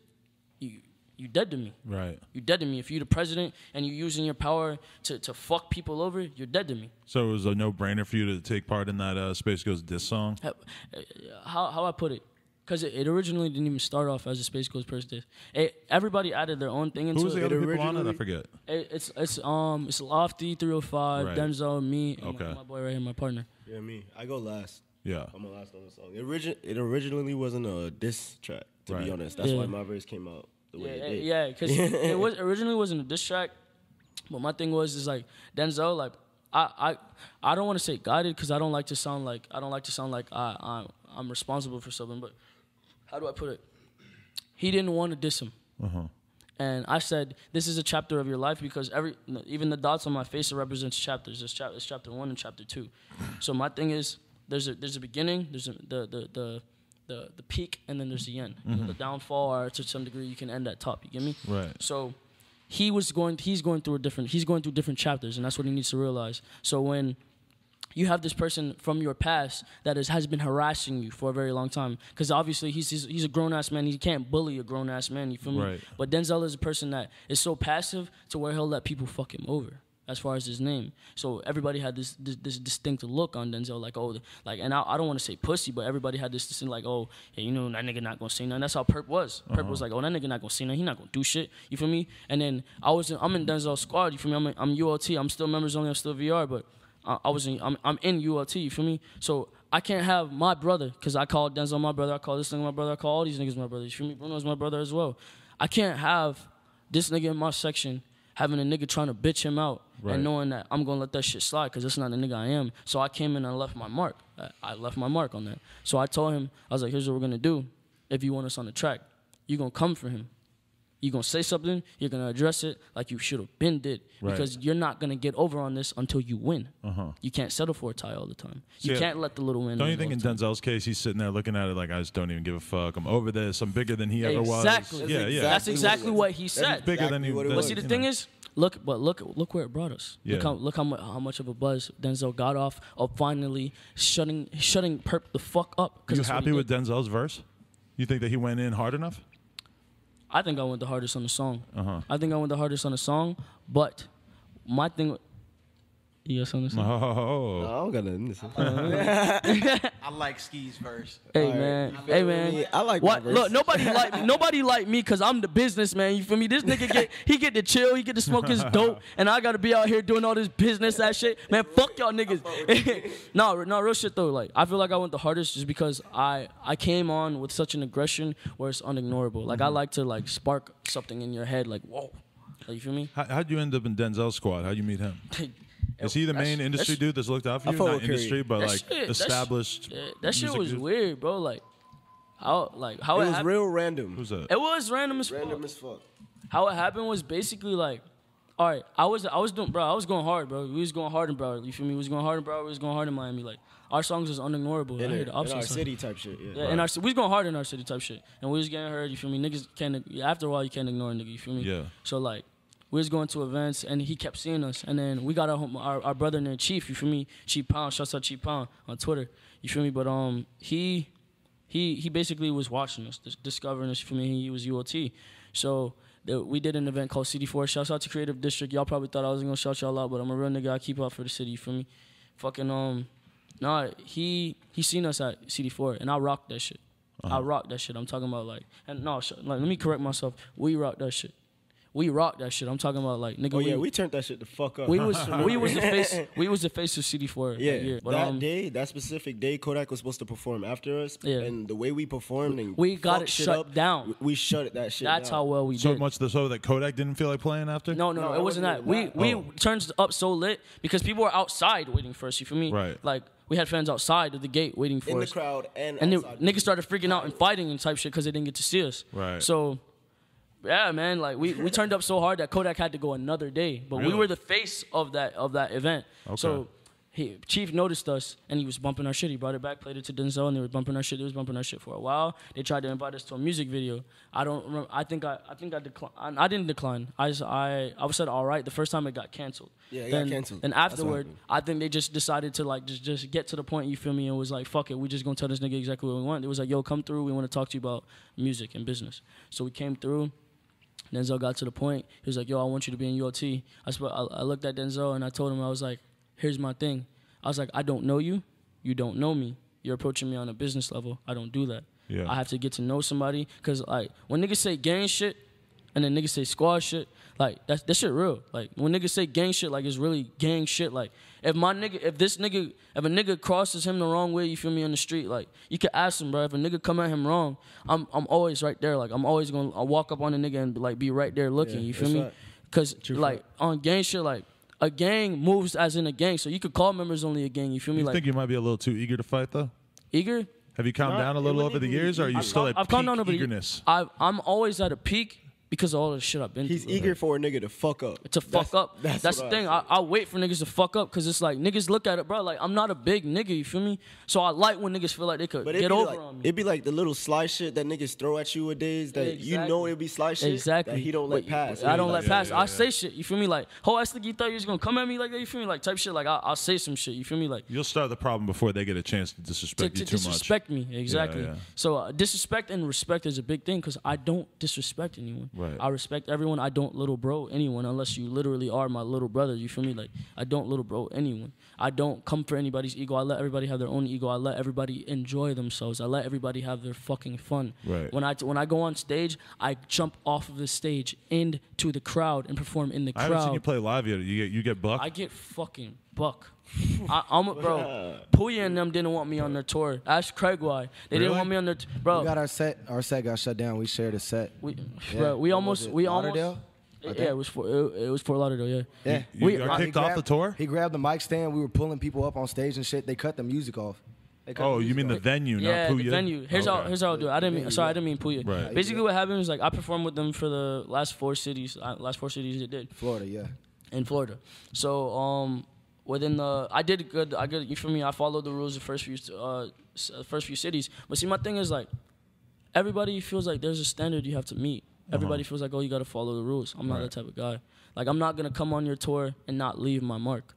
Speaker 2: you dead to me.
Speaker 1: Right.
Speaker 2: You dead to me. If you're the president and you're using your power to fuck people over, you're dead to me.
Speaker 1: So it was a no-brainer for you to take part in that Space Ghost diss song?
Speaker 2: How I put it? Because it originally didn't even start off as a Space Ghost Perp diss. Everybody added their own thing into it.
Speaker 1: Who was the other people on it? I forget.
Speaker 2: It's Lofty, 305, right. Denzel, me, and my boy right here, my partner.
Speaker 3: Yeah, me. I go last.
Speaker 1: Yeah.
Speaker 3: I'm the last on the song. It originally wasn't a diss track, to be honest. That's why my verse came out.
Speaker 2: Yeah, because it originally wasn't a diss track, but my thing is like Denzel, like I don't want to say guided because I don't like to sound like I'm responsible for something. But how do I put it? He didn't want to diss him. And I said, this is a chapter of your life because even the dots on my face, it represents chapters. It's chapter 1 and chapter 2. So my thing is, there's a beginning, there's the peak, and then there's the end. You know, the downfall, or to some degree, you can end at top. You get me?
Speaker 1: Right.
Speaker 2: So he's going through different chapters, and that's what he needs to realize. So when you have this person from your past that has been harassing you for a very long time, because obviously he's a grown-ass man. He can't bully a grown-ass man, you feel me?
Speaker 1: Right.
Speaker 2: But Denzel is a person that is so passive to where he'll let people fuck him over as far as his name. So everybody had this distinct look on Denzel, and I don't want to say pussy, but everybody had this distinct, like, oh, hey, you know, that nigga not gonna say nothing. That's how Perp was. Perp was like, oh, that nigga not gonna say nothing. He not gonna do shit. You feel me? And then I'm in Denzel's squad. You feel me? I'm ULT. I'm still members only. I'm still VR, but I'm in ULT, you feel me? So I can't have my brother, because I call Denzel my brother, I call this nigga my brother, I call all these niggas my brother, you feel me? Bruno's my brother as well. I can't have this nigga in my section having a nigga trying to bitch him out and knowing that I'm gonna let that shit slide because that's not the nigga I am. So I came in and left my mark. I left my mark on that. So I told him, I was like, here's what we're gonna do. If you want us on the track, you're gonna come for him. You're going to say something, you're going to address it like you should have been did. Because you're not going to get over on this until you win. You can't settle for a tie all the time. You can't let the little win.
Speaker 1: Don't you think in Denzel's case, he's sitting there looking at it like, I just don't even give a fuck. I'm over this. I'm bigger than he ever was.
Speaker 2: Exactly. That's exactly what he said.
Speaker 1: He's bigger than he was.
Speaker 2: But see, the thing is, look where it brought us. Look how much of a buzz Denzel got off of finally shutting Perp the fuck up.
Speaker 1: You happy with Denzel's verse? You think that he went in hard enough?
Speaker 2: I think I went the hardest on the song. I think I went the hardest on the song, but my thing. You got something to say?
Speaker 3: Oh, I don't got nothing to say.
Speaker 5: I like Ski's verse.
Speaker 2: Hey man,
Speaker 3: I like
Speaker 2: what?
Speaker 3: Verse.
Speaker 2: Look, nobody like me because I'm the businessman. You feel me? This nigga get to chill, he get to smoke his dope, and I gotta be out here doing all this business ass shit. Man, fuck y'all niggas. No, real shit though. Like I feel like I went the hardest just because I came on with such an aggression where it's unignorable. Like I like to like spark something in your head. Like whoa, like, you feel me?
Speaker 1: How'd you end up in Denzel's squad? How'd you meit him? Is he the main industry dude that's looked out for you? Not industry, but like established.
Speaker 2: That shit was weird, bro. Like how
Speaker 3: it was real random.
Speaker 1: Who's that?
Speaker 2: It was random as fuck. How it happened was basically like, all right, I was going hard, bro. We was going hard in Broward. You feel me? We was going hard in Broward. We was going hard in Miami. Like our songs was unignorable.
Speaker 3: In our city type shit.
Speaker 2: Yeah, we was going hard in our city type shit, and we was getting heard. You feel me? Niggas can't. After a while, you can't ignore a nigga. You feel me?
Speaker 1: Yeah.
Speaker 2: So like. We was going to events, and he kept seeing us. And then we got our brother named Chief, you feel me? Chief Pound, shouts out Chief Pound on Twitter, you feel me? But he basically was watching us, discovering us, you feel me? He was ULT. So we did an event called CD4. Shouts out to Creative District. Y'all probably thought I wasn't going to shout y'all out, but I'm a real nigga. I keep up for the city, you feel me? Fucking, he seen us at CD4, and I rocked that shit. I rocked that shit. I'm talking about let me correct myself. We rocked that shit. We rocked that shit. I'm talking about like nigga.
Speaker 3: Oh yeah, we turned that shit the fuck up.
Speaker 2: We was the face. We was the face of CD4 that year. But,
Speaker 3: that specific day, Kodak was supposed to perform after us.
Speaker 2: Yeah.
Speaker 3: And the way we performed and
Speaker 2: we got it shut down.
Speaker 3: We shut that shit
Speaker 2: That's
Speaker 3: down.
Speaker 2: how well we
Speaker 1: so
Speaker 2: did.
Speaker 1: much so that Kodak didn't feel like playing after.
Speaker 2: No, it wasn't that. We turned up so lit because people were outside waiting for us. You feel me?
Speaker 1: Right.
Speaker 2: Like we had fans outside of the gate waiting for us.
Speaker 3: In the crowd and outside.
Speaker 2: Niggas started freaking out and fighting and type shit because they didn't get to see us.
Speaker 1: Right.
Speaker 2: So. Yeah, man, like we turned up so hard that Kodak had to go another day. But we were the face of that event. Okay. So Chief noticed us and he was bumping our shit. He brought it back, played it to Denzel, and they were bumping our shit. They was bumping our shit for a while. They tried to invite us to a music video. I don't remember. I think I declined. I didn't decline. I said all right the first time it got canceled.
Speaker 3: Yeah, it got canceled.
Speaker 2: And afterward, I think they just decided to like just get to the point. You feel me? And was like, fuck it, we just gonna tell this nigga exactly what we want. It was like, yo, come through. We want to talk to you about music and business. So we came through. Denzel got to the point. He was like, yo, I want you to be in ULT. I looked at Denzel and I told him, I was like, here's my thing. I was like, I don't know you. You don't know me. You're approaching me on a business level. I don't do that.
Speaker 1: Yeah.
Speaker 2: I have to get to know somebody. Because, like, when niggas say gang shit and then niggas say squad shit, like, that shit real. Like, when niggas say gang shit, like, it's really gang shit. Like, if a nigga crosses him the wrong way, you feel me, on the street, like, you can ask him, bro. If a nigga come at him wrong, I'm always right there. Like, I'm always I'll walk up on the nigga and, like, be right there looking. You feel me? Because, like, on gang shit, like, a gang moves as in a gang. So you could call members only a gang. You feel me?
Speaker 1: You think you might be a little too eager to fight though?
Speaker 2: Eager?
Speaker 1: Have you calmed down a little over the years, or are you still at peak eagerness?
Speaker 2: I'm always at a peak because of all the shit I've been through.
Speaker 3: He's eager for a nigga to fuck up.
Speaker 2: That's the thing. I wait for niggas to fuck up because it's like niggas look at it, bro. Like I'm not a big nigga, you feel me? So I like when niggas feel like they could get over on me.
Speaker 3: It'd be like the little sly shit that niggas throw at you nowadays that you know it'd be sly shit that he don't let pass.
Speaker 2: I don't let pass. I say shit, you feel me? Like, I think you thought you was gonna come at me like that, you feel me? Like type shit. Like I'll say some shit, you feel me? Like
Speaker 1: you'll start the problem before they get a chance to disrespect you too much.
Speaker 2: Disrespect me, exactly. So disrespect and respect is a big thing because I don't disrespect anyone.
Speaker 1: Right.
Speaker 2: I respect everyone. I don't little bro anyone unless you literally are my little brother. You feel me? Like I don't little bro anyone. I don't come for anybody's ego. I let everybody have their own ego. I let everybody enjoy themselves. I let everybody have their fucking fun.
Speaker 1: Right.
Speaker 2: When I go on stage, I jump off of the stage into the crowd and perform in the crowd.
Speaker 1: I haven't seen you play live yet. You get buck?
Speaker 2: I get fucking buck. Bro, Puya and them didn't want me on their tour. Ask Craig why. They didn't want me on their bro.
Speaker 5: We got our set got shut down. We shared a set.
Speaker 2: We almost
Speaker 5: Lauderdale?
Speaker 2: Yeah, it was Fort Lauderdale,
Speaker 5: yeah.
Speaker 1: You got kicked off the tour?
Speaker 5: He grabbed the mic stand. We were pulling people up on stage and shit. They cut the music off.
Speaker 1: Oh, you mean the venue, not Puya?
Speaker 2: The venue. Here's how I'll do it. I didn't mean Puya.
Speaker 1: Right.
Speaker 2: Basically, what happened was like I performed with them for the last four cities they did.
Speaker 5: Florida, yeah.
Speaker 2: In Florida. So I did good. You feel me? I followed the rules the first few cities. But see, my thing is like everybody feels like there's a standard you have to meet. Everybody feels like, oh, you got to follow the rules. I'm not that type of guy. Like, I'm not going to come on your tour and not leave my mark.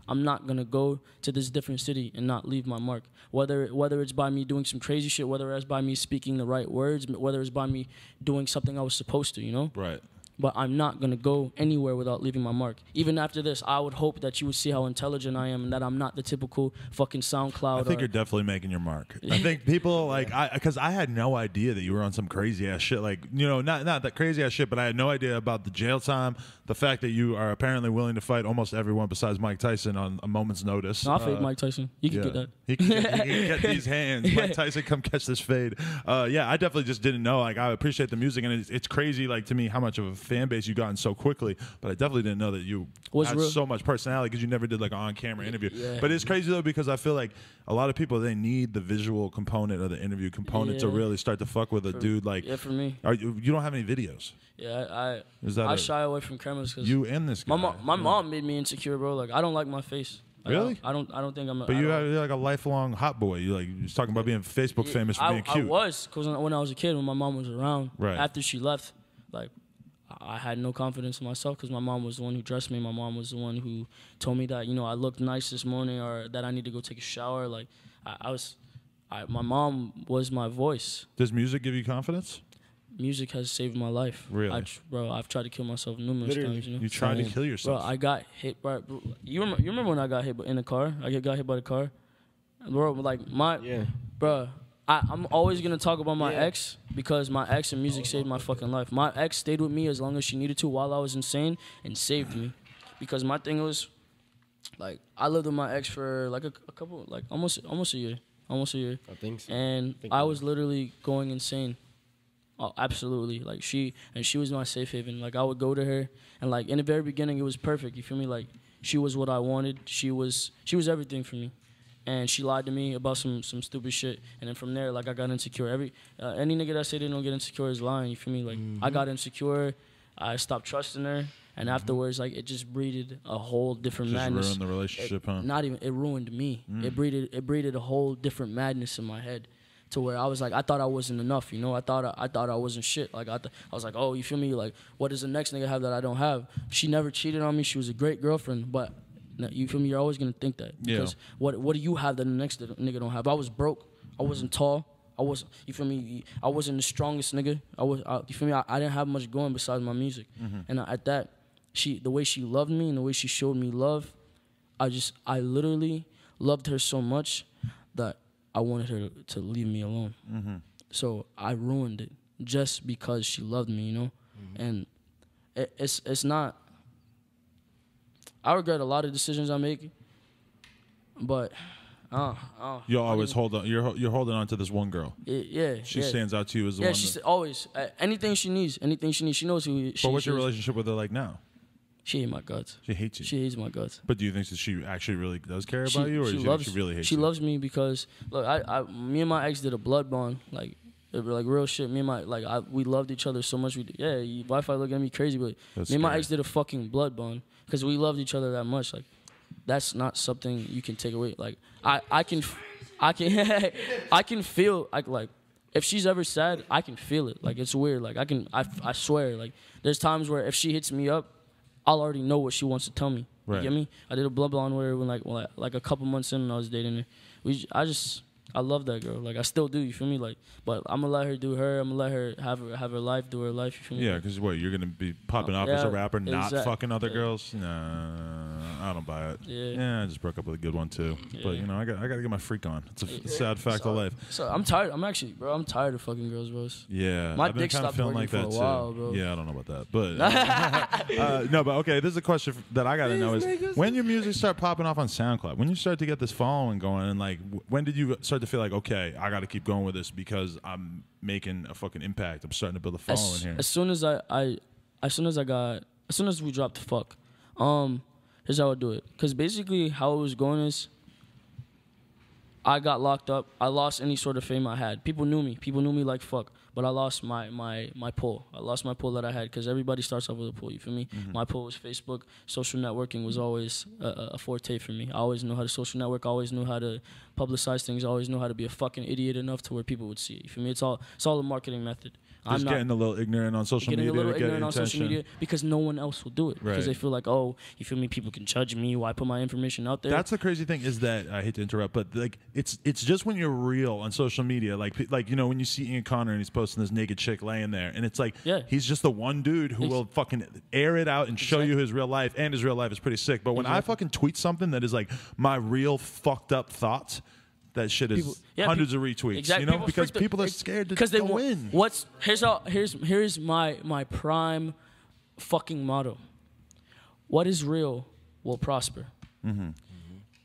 Speaker 2: I'm not going to go to this different city and not leave my mark. Whether it's by me doing some crazy shit, whether it's by me speaking the right words, whether it's by me doing something I was supposed to, you know?
Speaker 1: Right.
Speaker 2: But I'm not going to go anywhere without leaving my mark. Even after this, I would hope that you would see how intelligent I am and that I'm not the typical fucking SoundCloud.
Speaker 1: I think you're definitely making your mark. I think people because I had no idea that you were on some crazy ass shit. Like, you know, not that crazy ass shit, but I had no idea about the jail time, the fact that you are apparently willing to fight almost everyone besides Mike Tyson on a moment's notice.
Speaker 2: No, I'll fade Mike Tyson. You can get that.
Speaker 1: He can get these hands. Mike Tyson, come catch this fade. I definitely just didn't know. Like, I appreciate the music, and it's crazy, like, to me, how much of a fan base you got in so quickly. But I definitely didn't know that you had so much personality because you never did like an on-camera interview. Yeah. But it's crazy though because I feel like a lot of people, they need the visual component or the interview component to really start to fuck with a dude. Like,
Speaker 2: for me,
Speaker 1: you don't have any videos.
Speaker 2: Yeah, I shy away from cameras because
Speaker 1: you and this guy.
Speaker 2: My mom made me insecure, bro. Like I don't like my face.
Speaker 1: Really?
Speaker 2: I don't think I'm.
Speaker 1: But you're like a lifelong hot boy. You're talking about being Facebook famous for being cute.
Speaker 2: I was because when I was a kid, when my mom was around,
Speaker 1: right
Speaker 2: after she left, like. I had no confidence in myself because my mom was the one who dressed me. My mom was the one who told me that, you know, I looked nice this morning or that I need to go take a shower. Like, my mom was my voice.
Speaker 1: Does music give you confidence?
Speaker 2: Music has saved my life.
Speaker 1: Really?
Speaker 2: I've tried to kill myself numerous times. You know?
Speaker 1: You tried to kill yourself?
Speaker 2: Bro, I got hit by... You remember when I got hit in the car? I got hit by the car? Bro, like, Bro... I'm always going to talk about my ex because my ex and music saved my fucking life. My ex stayed with me as long as she needed to while I was insane and saved me. Because my thing was, like, I lived with my ex for, like, a couple, like, almost a year. Almost a year.
Speaker 3: I think so.
Speaker 2: And I was literally going insane. Oh, absolutely. Like, she was my safe haven. Like, I would go to her, and, like, in the very beginning, it was perfect. You feel me? Like, she was what I wanted. She was everything for me. And she lied to me about some stupid shit. And then from there, like, I got insecure. Any nigga that say they don't get insecure is lying, you feel me? Like, I got insecure. I stopped trusting her. And afterwards, like, it just breeded a whole different madness.
Speaker 1: Just ruined the relationship, huh?
Speaker 2: Not even, it ruined me. It breeded a whole different madness in my head. To where I was like, I thought I wasn't enough, you know? I thought I wasn't shit. Like, I was like, oh, you feel me? Like, what does the next nigga have that I don't have? She never cheated on me. She was a great girlfriend, but... You feel me? You're always gonna think that because what do you have that the next nigga don't have? I was broke. I wasn't tall. You feel me? I wasn't the strongest nigga. You feel me? I didn't have much going besides my music. And at that, the way she loved me and the way she showed me love, I literally loved her so much that I wanted her to leave me alone. So I ruined it just because she loved me, you know. And it's not. I regret a lot of decisions I make, but
Speaker 1: you always hold on. You're holding on to this one girl. She stands out to you as the one.
Speaker 2: Yeah, she's always anything she needs. Anything she needs, she knows who.
Speaker 1: But what's your relationship with her like now?
Speaker 2: She hates my guts.
Speaker 1: She hates you.
Speaker 2: She hates my guts.
Speaker 1: But do you think that she actually really does care about you, or
Speaker 2: she
Speaker 1: do you
Speaker 2: loves,
Speaker 1: think she really hates
Speaker 2: she
Speaker 1: you?
Speaker 2: loves me because look, me and my ex did a blood bond, like real shit. Me and my we loved each other so much. Wi-Fi looking at me crazy, but
Speaker 1: That's
Speaker 2: me and my
Speaker 1: scary.
Speaker 2: ex did a fucking blood bond because we loved each other that much. Like that's not something you can take away. Like I can feel like if she's ever sad, I can feel it. Like it's weird. Like I swear. Like there's times where if she hits me up, I'll already know what she wants to tell me.
Speaker 1: Right.
Speaker 2: You get me? I did a blood bond with her when like a couple months in when I was dating her. I love that girl. Like I still do. You feel me? Like, but I'm gonna let her do her. I'm gonna let her have her life, do her life. You feel me?
Speaker 1: Yeah, because what, you're gonna be popping off as a rapper, not fucking other girls? Nah, I don't buy it. Yeah, I just broke up with a good one too. Yeah. But you know, I gotta get my freak on. It's a sad fact of life. So
Speaker 2: I'm tired. I'm tired of fucking girls, bro.
Speaker 1: Yeah,
Speaker 2: my
Speaker 1: I've been
Speaker 2: dick
Speaker 1: kind of
Speaker 2: stopped
Speaker 1: feeling
Speaker 2: working
Speaker 1: like that
Speaker 2: for a while, bro.
Speaker 1: Yeah, I don't know about that, but no, but okay. This is a question that I gotta know: is when your music start popping off on SoundCloud, when you start to get this following going, and like, when did you start to feel like, okay, I got to keep going with this because I'm making a fucking impact. I'm starting to build a following here.
Speaker 2: As soon as we dropped Fuck, here's how I do it. Because basically how it was going is I got locked up. I lost any sort of fame I had. People knew me. People knew me like Fuck. But I lost my pull. I lost my pull that I had because everybody starts off with a pull. You feel me? Mm-hmm. My pull was Facebook. Social networking was always a forte for me. I always knew how to social network. I always knew how to publicize things. I always knew how to be a fucking idiot enough to where people would see it. You feel me? It's all a marketing method.
Speaker 1: Just getting a little ignorant on social media.
Speaker 2: Getting a little ignorant on social media because no one else will do it. Because they feel like, oh, you feel me? People can judge me. Why put my information out there?
Speaker 1: That's the crazy thing is that, I hate to interrupt, but like it's just when you're real on social media, like you know, when you see Ian Connor and he's posting this naked chick laying there, and it's like, he's just the one dude who will fucking air it out and show you his real life, and his real life is pretty sick. But when I fucking tweet something that is like my real fucked up thoughts, that shit is hundreds of retweets.
Speaker 2: Exactly.
Speaker 1: You know, because people are scared to go in.
Speaker 2: Here's my prime fucking motto. What is real will prosper. Mm-hmm.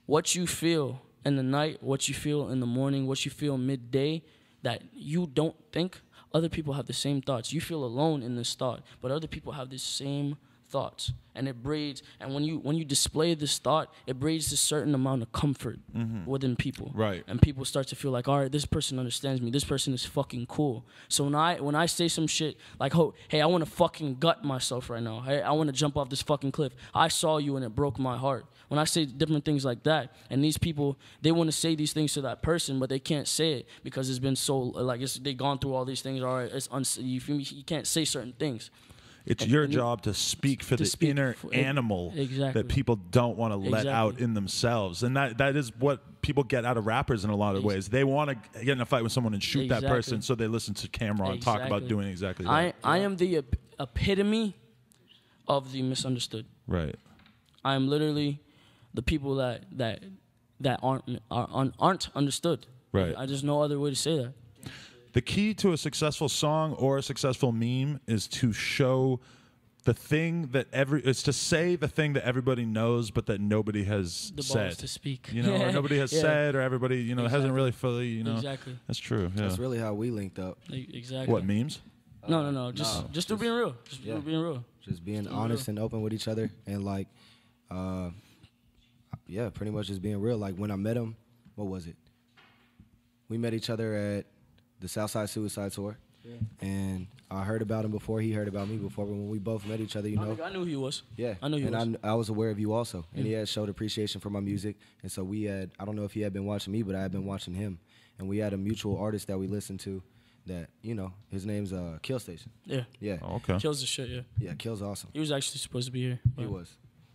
Speaker 2: What you feel in the night, what you feel in the morning, what you feel midday, that you don't think, other people have the same thoughts. You feel alone in this thought, but other people have the same thoughts, and it breeds. And when you display this thought, it breeds a certain amount of comfort within people.
Speaker 1: Right.
Speaker 2: And people start to feel like, all right, this person understands me. This person is fucking cool. So when I say some shit like, oh, hey, I want to fucking gut myself right now. Hey, I want to jump off this fucking cliff. I saw you and it broke my heart. When I say different things like that, and these people, they want to say these things to that person, but they can't say it because it's been so, like, they gone through all these things. All right, you feel me? You can't say certain things.
Speaker 1: It's your job to speak for the inner animal that people don't want to let out in themselves. And that is what people get out of rappers in a lot of ways. They want to get in a fight with someone and shoot that person, so they listen to Cameron and talk about doing exactly that.
Speaker 2: I am the epitome of the misunderstood.
Speaker 1: Right.
Speaker 2: I am literally the people that aren't understood.
Speaker 1: Right.
Speaker 2: I just no other way to say that.
Speaker 1: The key to a successful song or a successful meme is to show the thing that is to say the thing that everybody knows, but that nobody has
Speaker 2: the
Speaker 1: said.
Speaker 2: balls to speak.
Speaker 1: You know, or nobody has said, or everybody, you know, hasn't really fully, you know.
Speaker 2: Exactly.
Speaker 1: That's true. Yeah.
Speaker 5: That's really how we linked up.
Speaker 2: Exactly.
Speaker 1: What, memes?
Speaker 2: No. Just being real. Just being real.
Speaker 5: Just being honest and open with each other, and like, pretty much just being real. Like when I met him, what was it? We met each other at the Southside Suicide Tour, and I heard about him before he heard about me before. But when we both met each other, you know,
Speaker 2: I knew who he was.
Speaker 5: Yeah,
Speaker 2: I knew he was.
Speaker 5: And I was aware of you also, and he had showed appreciation for my music, and so we had. I don't know if he had been watching me, but I had been watching him, and we had a mutual artist that we listened to. That, you know, his name's Xxxtentacion. Yeah.
Speaker 1: Oh, okay.
Speaker 2: Kill's the shit. Yeah.
Speaker 5: Yeah, Kill's awesome.
Speaker 2: He was actually supposed to be here.
Speaker 5: He was.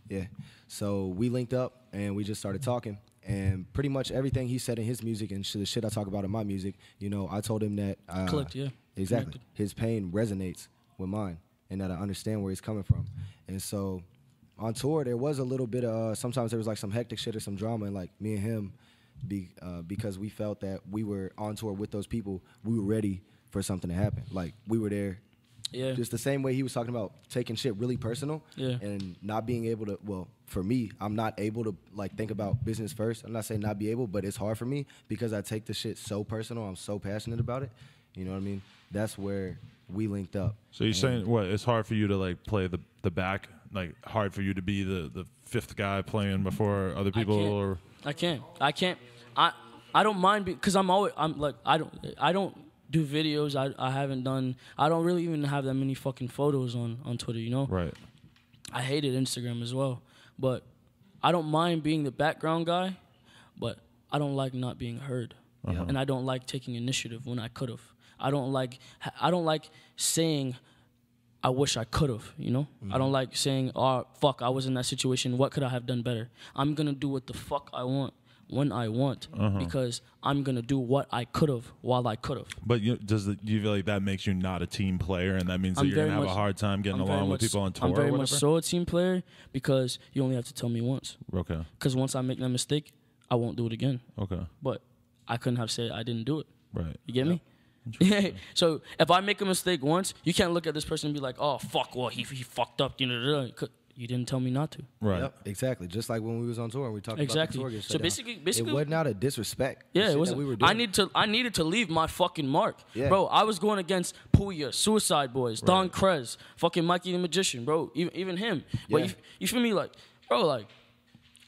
Speaker 5: Yeah. So we linked up and we just started talking. And pretty much everything he said in his music and the shit I talk about in my music, you know, I told him that.
Speaker 2: Clicked, yeah.
Speaker 5: Exactly.
Speaker 2: Connected.
Speaker 5: His pain resonates with mine and that I understand where he's coming from. And so on tour, there was a little bit of, sometimes there was like some hectic shit or some drama. And like me and him, because we felt that we were on tour with those people, we were ready for something to happen. Like we were there.
Speaker 2: Yeah.
Speaker 5: Just the same way he was talking about taking shit really personal and not being able to, well, for me, I'm not able to like think about business first. I'm not saying not be able, but it's hard for me because I take the shit so personal. I'm so passionate about it. You know what I mean? That's where we linked up.
Speaker 1: So you're saying what? It's hard for you to like play the back, like hard for you to be the fifth guy playing before other people, or
Speaker 2: I can't. I don't mind because I'm like I don't do videos. I haven't done. I don't really even have that many fucking photos on Twitter. You know.
Speaker 1: Right.
Speaker 2: I hated Instagram as well, but I don't mind being the background guy, but I don't like not being heard, and I don't like taking initiative when I could have. I don't like saying I wish I could have, you know? I don't like saying, oh, fuck, I was in that situation. What could I have done better? I'm going to do what the fuck I want when I want because I'm going to do what I could have while I could have.
Speaker 1: But do you feel like that makes you not a team player, and that means that you're going to have a hard time getting along with people on tour?
Speaker 2: I'm very much so a team player because you only have to tell me once.
Speaker 1: Okay.
Speaker 2: Because once I make that mistake, I won't do it again.
Speaker 1: Okay.
Speaker 2: But I couldn't have said I didn't do it.
Speaker 1: Right.
Speaker 2: You get me? So if I make a mistake once, you can't look at this person and be like, "Oh fuck, well he fucked up." You didn't tell me not to.
Speaker 1: Right.
Speaker 5: Yep, exactly. Just like when we was on tour and we talked about the tour.
Speaker 2: So basically,
Speaker 5: it wasn't out of disrespect.
Speaker 2: Yeah, it was.
Speaker 5: We were doing.
Speaker 2: I needed to leave my fucking mark,
Speaker 5: yeah.
Speaker 2: Bro. I was going against Puya, Suicide Boys, Don Krez, fucking Mikey the Magician, bro. Even him.
Speaker 5: Yeah.
Speaker 2: But you feel me, like, bro, like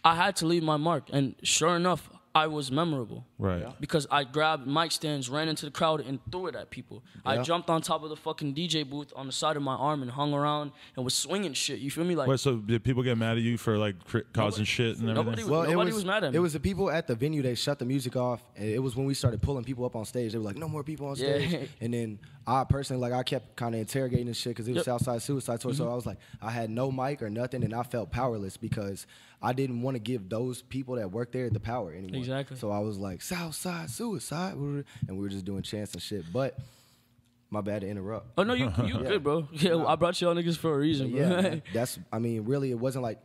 Speaker 2: I had to leave my mark, and sure enough, I was memorable.
Speaker 1: Right. Yeah.
Speaker 2: Because I grabbed mic stands, ran into the crowd, and threw it at people. Yeah. I jumped on top of the fucking DJ booth on the side of my arm and hung around and was swinging shit. You feel me? Like,
Speaker 1: wait, so did people get mad at you for like causing shit and everything?
Speaker 2: Nobody was mad at me.
Speaker 5: It was the people at the venue. They shut the music off, and it was when we started pulling people up on stage. They were like, "No more people on stage." Yeah. And then I personally, like, I kept kind of interrogating this shit because it was Southside Suicide Tour. So I was like, I had no mic or nothing, and I felt powerless because I didn't want to give those people that work there the power anymore.
Speaker 2: Exactly.
Speaker 5: So I was like, Southside Suicide, and we were just doing chants and shit. But my bad to interrupt.
Speaker 2: Oh no, you good, bro. Yeah, I brought y'all niggas for a reason, bro.
Speaker 5: Yeah, that's. I mean, really, it wasn't like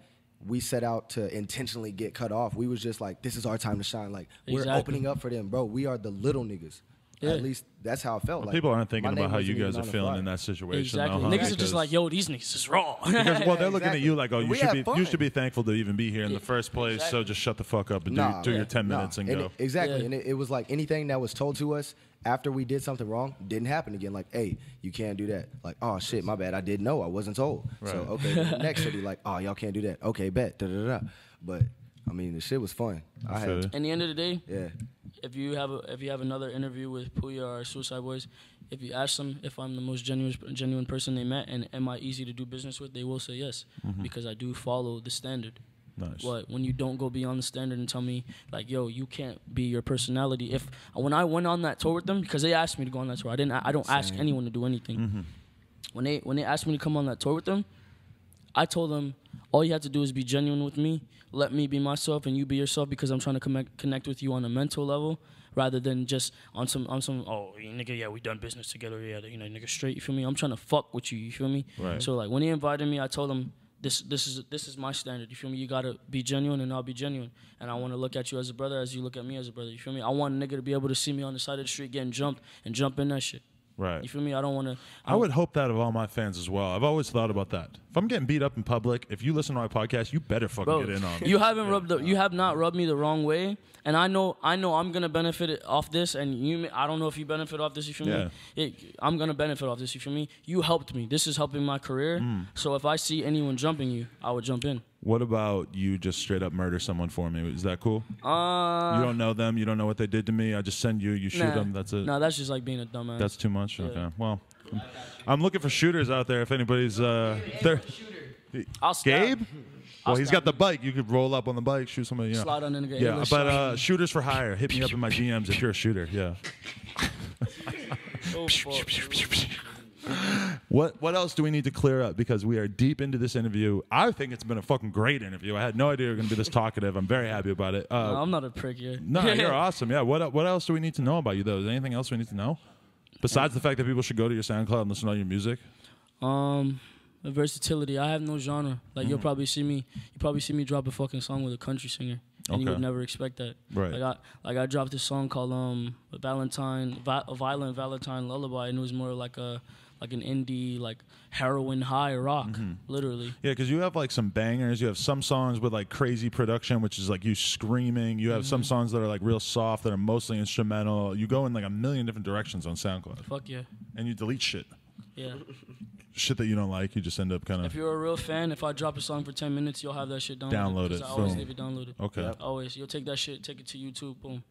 Speaker 5: we set out to intentionally get cut off. We was just like, this is our time to shine. Like, we're opening up for them, bro. We are the little niggas. Yeah. At least that's how it felt. Like,
Speaker 1: people aren't thinking about how you guys are feeling in that situation.
Speaker 2: Exactly.
Speaker 1: Though,
Speaker 2: niggas are just like, yo, these niggas is wrong.
Speaker 1: Because, well, they're looking at you like, oh, you should be thankful to even be here in the first place.
Speaker 2: Exactly.
Speaker 1: So just shut the fuck up and do your 10 minutes and go.
Speaker 5: Exactly. Yeah. And it was like anything that was told to us after we did something wrong didn't happen again. Like, hey, you can't do that. Like, oh shit, my bad. I didn't know. I wasn't told. Right. So okay, the next city, like, oh, y'all can't do that. Okay, bet. Da da da. But I mean, the shit was fun.
Speaker 2: At the end of the day,
Speaker 5: yeah.
Speaker 2: If you have another interview with Puya or Suicide Boys, if you ask them if I'm the most genuine person they met and am I easy to do business with, they will say yes, because I do follow the standard.
Speaker 1: Nice.
Speaker 2: But when you don't go beyond the standard and tell me like, yo, you can't be your personality. When I went on that tour with them, because they asked me to go on that tour, I don't ask anyone to do anything. When they asked me to come on that tour with them, I told them all you have to do is be genuine with me. Let me be myself and you be yourself, because I'm trying to connect with you on a mental level rather than just on some oh nigga, yeah, we done business together, yeah, you know, nigga, straight, you feel me? I'm trying to fuck with you feel me?
Speaker 1: Right.
Speaker 2: So like when he invited me, I told him this is my standard, you feel me? You gotta be genuine and I'll be genuine, and I want to look at you as a brother as you look at me as a brother, you feel me? I want a nigga to be able to see me on the side of the street getting jumped and jump in that shit.
Speaker 1: Right.
Speaker 2: You feel me? I don't want to.
Speaker 1: I would hope that of all my fans as well. I've always thought about that. If I'm getting beat up in public, if you listen to my podcast, you better fucking get in on it.
Speaker 2: You have not rubbed me the wrong way, and I know I'm gonna benefit off this, and I don't know if you benefit off this. You feel me? I'm gonna benefit off this. You feel me? You helped me. This is helping my career. So if I see anyone jumping you, I would jump in.
Speaker 1: What about you just straight up murder someone for me? Is that cool? You don't know them. You don't know what they did to me. I just send you. You shoot them. That's it.
Speaker 2: No, that's just like being a dumbass.
Speaker 1: That's too much? Yeah. Okay. Well, I'm looking for shooters out there if anybody's there.
Speaker 2: I'll stab.
Speaker 1: Gabe? Well, he's got the bike. You could roll up on the bike, shoot somebody. Yeah.
Speaker 2: Slide on in the game.
Speaker 1: Yeah, but shooters for hire. Hit me up in my DMs if you're a shooter. Yeah.
Speaker 2: Oh, fuck.
Speaker 1: What else do we need to clear up? Because we are deep into this interview. I think it's been a fucking great interview. I had no idea you were going to be this talkative. I'm very happy about it.
Speaker 2: No, I'm not a prick here.
Speaker 1: No, you're awesome. Yeah. What else do we need to know about you, though? Is there anything else we need to know? Besides the fact that people should go to your SoundCloud and listen to all your music?
Speaker 2: Versatility. I have no genre. Like you'll probably see me drop a fucking song with a country singer, and you would never expect that.
Speaker 1: Right.
Speaker 2: I dropped this song called a Violent Valentine Lullaby, and it was more like an indie, like heroin high rock, literally.
Speaker 1: Yeah, because you have like some bangers. You have some songs with like crazy production, which is like you screaming. You have some songs that are like real soft, that are mostly instrumental. You go in like a million different directions on SoundCloud.
Speaker 2: Fuck yeah.
Speaker 1: And you delete shit.
Speaker 2: Yeah.
Speaker 1: Shit that you don't like, you just end up kind of.
Speaker 2: If you're a real fan, if I drop a song for 10 minutes, you'll have that shit downloaded.
Speaker 1: Download it.
Speaker 2: I always leave it downloaded.
Speaker 1: Okay.
Speaker 2: Yep. Always. You'll take that shit, take it to YouTube, boom.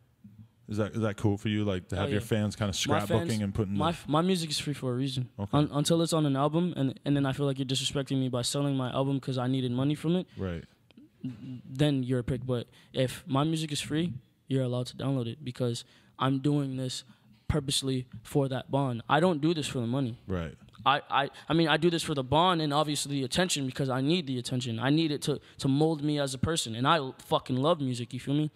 Speaker 1: Is that cool for you? Like to have your fans kind of scrapbooking and putting
Speaker 2: my music is free for a reason.
Speaker 1: Okay.
Speaker 2: Until it's on an album, and then I feel like you're disrespecting me by selling my album because I needed money from it.
Speaker 1: Right.
Speaker 2: Then you're a prick. But if my music is free, you're allowed to download it because I'm doing this purposely for that bond. I don't do this for the money.
Speaker 1: Right.
Speaker 2: I mean, I do this for the bond and obviously the attention because I need the attention. I need it to mold me as a person. And I fucking love music, you feel me?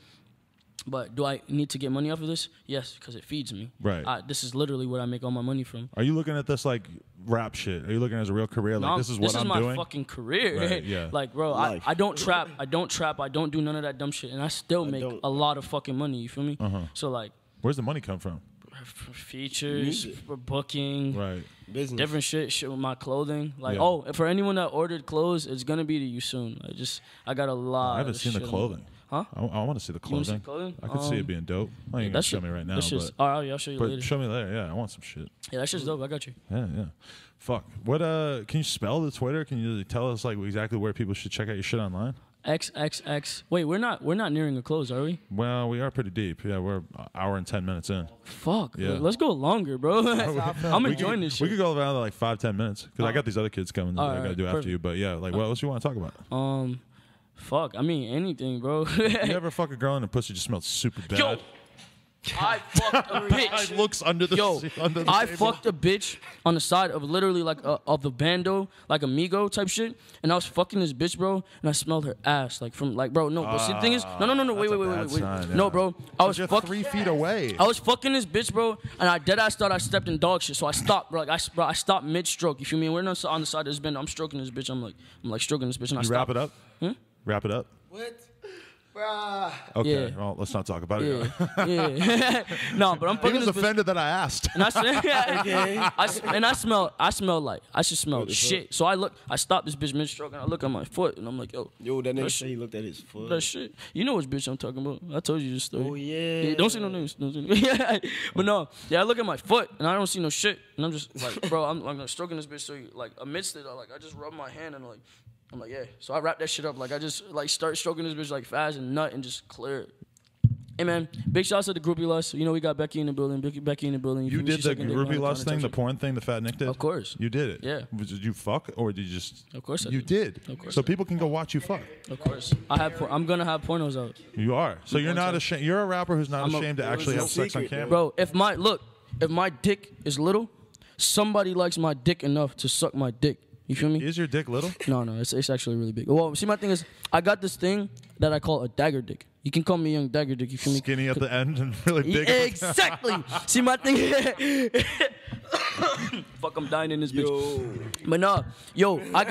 Speaker 2: But do I need to get money off of this? Yes, because it feeds me.
Speaker 1: Right.
Speaker 2: This is literally what I make all my money from.
Speaker 1: Are you looking at this like rap shit? Are you looking at it as a real career? Like, this is what I'm doing?
Speaker 2: This is my fucking career.
Speaker 1: Right, yeah.
Speaker 2: Like, bro, I don't trap. I don't do none of that dumb shit. And I still make a lot of fucking money, you feel me? So, like.
Speaker 1: Where's the money come from?
Speaker 2: Features, for booking,
Speaker 1: right?
Speaker 3: Business,
Speaker 2: different shit with my clothing. Like, for anyone that ordered clothes, it's gonna be to you soon. I got a lot.
Speaker 1: I haven't seen the clothing.
Speaker 2: Huh?
Speaker 1: I want to see the clothing.
Speaker 2: You want to see the clothing?
Speaker 1: I could see it being dope. I ain't gonna show me right now, but
Speaker 2: I'll show you later.
Speaker 1: Show me later. Yeah, I want some shit.
Speaker 2: Yeah, that shit's dope. I got you.
Speaker 1: Yeah. Fuck. What? Can you spell the Twitter? Can you tell us like exactly where people should check out your shit online?
Speaker 2: XXX. Wait, we're not nearing a close, are we?
Speaker 1: Well, we are pretty deep. Yeah, we're an hour and 10 minutes in.
Speaker 2: Fuck.
Speaker 1: Yeah.
Speaker 2: Let's go longer, bro. I'm enjoying this shit.
Speaker 1: We could go around like 5-10 minutes because I got these other kids coming that I gotta do after you. But yeah, like what else you want to talk about?
Speaker 2: Fuck. I mean anything, bro.
Speaker 1: You ever fuck a girl and the pussy just smells super bad?
Speaker 2: Yo, I fucked a bitch.
Speaker 1: Looks under the under the
Speaker 2: I
Speaker 1: table.
Speaker 2: fucked a bitch on the side of literally like of the bando, like Amigo type shit, and I was fucking this bitch, bro, and I smelled her ass, like from like, bro, no, but see the thing is, no, wait, no, bro, I was
Speaker 1: 3 feet away.
Speaker 2: I was fucking this bitch, bro, and I deadass thought I stepped in dog shit, so I stopped, bro, like I stopped mid stroke. You feel me? And we're on the side of this bando. I'm stroking this bitch. I'm like stroking this bitch, and I stopped.
Speaker 1: Wrap it up. Wrap it up.
Speaker 3: What? Bruh.
Speaker 1: Okay,
Speaker 2: Yeah.
Speaker 1: well, let's not talk about it.
Speaker 2: Yeah. No, but I'm fucking
Speaker 1: He was
Speaker 2: this bitch.
Speaker 1: offended that I asked.
Speaker 2: And I smell like I should smell shit. So I stopped this bitch mid stroke and I look at my foot and I'm like, yo,
Speaker 3: that nigga said he looked at his foot.
Speaker 2: that shit. You know which bitch I'm talking about. I told you this story.
Speaker 3: Oh yeah.
Speaker 2: Don't say no names. Yeah. But no, I look at my foot and I don't see no shit. And I'm just like, bro, I'm stroking this bitch. So like amidst it, I just rub my hand and I'm like, yeah. So I wrap that shit up. Like I just like start stroking this bitch like fast and nut and just clear it. Hey man, big shouts to the groupie lust. You know we got Becky in the building. Becky in the building.
Speaker 1: You did the groupie lust thing, the porn thing, the Fat Nick did?
Speaker 2: Of course.
Speaker 1: You did it?
Speaker 2: Yeah.
Speaker 1: Did you fuck or did you just...
Speaker 2: Of course I
Speaker 1: You did?
Speaker 2: Of course
Speaker 1: So
Speaker 2: I
Speaker 1: people can go watch you fuck?
Speaker 2: Of course. I'm going to have pornos out.
Speaker 1: You are. So you're not ashamed. You're a rapper who's not ashamed to actually have sex on camera?
Speaker 2: Bro, if my dick is little, somebody likes my dick enough to suck my dick. You feel me?
Speaker 1: Is your dick little?
Speaker 2: No, it's actually really big. Well, see, my thing is, I got this thing that I call a dagger dick. You can call me young dagger dick. You feel me?
Speaker 1: Skinny at the end and really big.
Speaker 2: Exactly. See, my thing. Fuck, I'm dying in this bitch. But no, I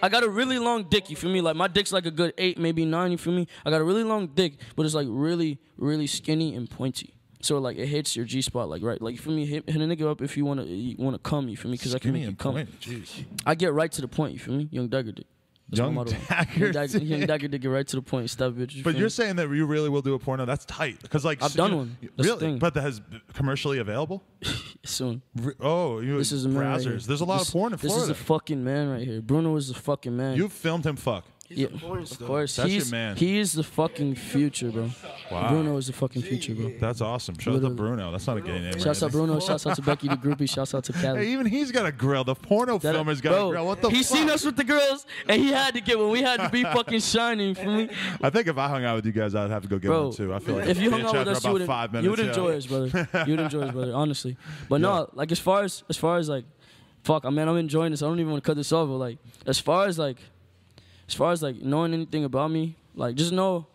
Speaker 2: got a really long dick. You feel me? Like my dick's like a good 8, maybe 9. You feel me? I got a really long dick, but it's like really, really skinny and pointy. So like it hits your G spot, like right, like you feel me? Hit a nigga up if you wanna come, you feel me? Because I can make you come.
Speaker 1: Jeez.
Speaker 2: I get right to the point, you feel me? Young dagger dick.
Speaker 1: Young dagger dick.
Speaker 2: Young dagger dick, get right to the point. Stop, bitch.
Speaker 1: But you're saying that you really will do a porno? That's tight. Because like
Speaker 2: I've done one. That's
Speaker 1: really?
Speaker 2: the thing.
Speaker 1: But that has commercially available?
Speaker 2: Soon.
Speaker 1: This
Speaker 2: is a man right here.
Speaker 1: There's a lot of porn in Florida.
Speaker 2: This is a fucking man right here. Bruno is the fucking man.
Speaker 1: You filmed him fuck.
Speaker 2: Yeah, of course.
Speaker 1: That's your man.
Speaker 2: He is the fucking future, bro.
Speaker 1: Wow.
Speaker 2: Bruno is the fucking future, bro.
Speaker 1: That's awesome. Shout out to Bruno. That's not a gay name.
Speaker 2: Shouts out Bruno. Shouts out to Becky the groupie. Shouts out to Cali.
Speaker 1: Hey, even he's got a grill. The porno filmer's got a grill. What the fuck?
Speaker 2: He seen us with the girls, and he had to get one. We had to be fucking shining, for me.
Speaker 1: I think if I hung out with you guys, I'd have to go get one too. I feel like
Speaker 2: if you hung out with
Speaker 1: us,
Speaker 2: you would enjoy us, brother. You would enjoy us, brother. Honestly, but no, like as far as like, fuck, I mean, I'm enjoying this. I don't even want to cut this off, but like, as far as like knowing anything about me, like just know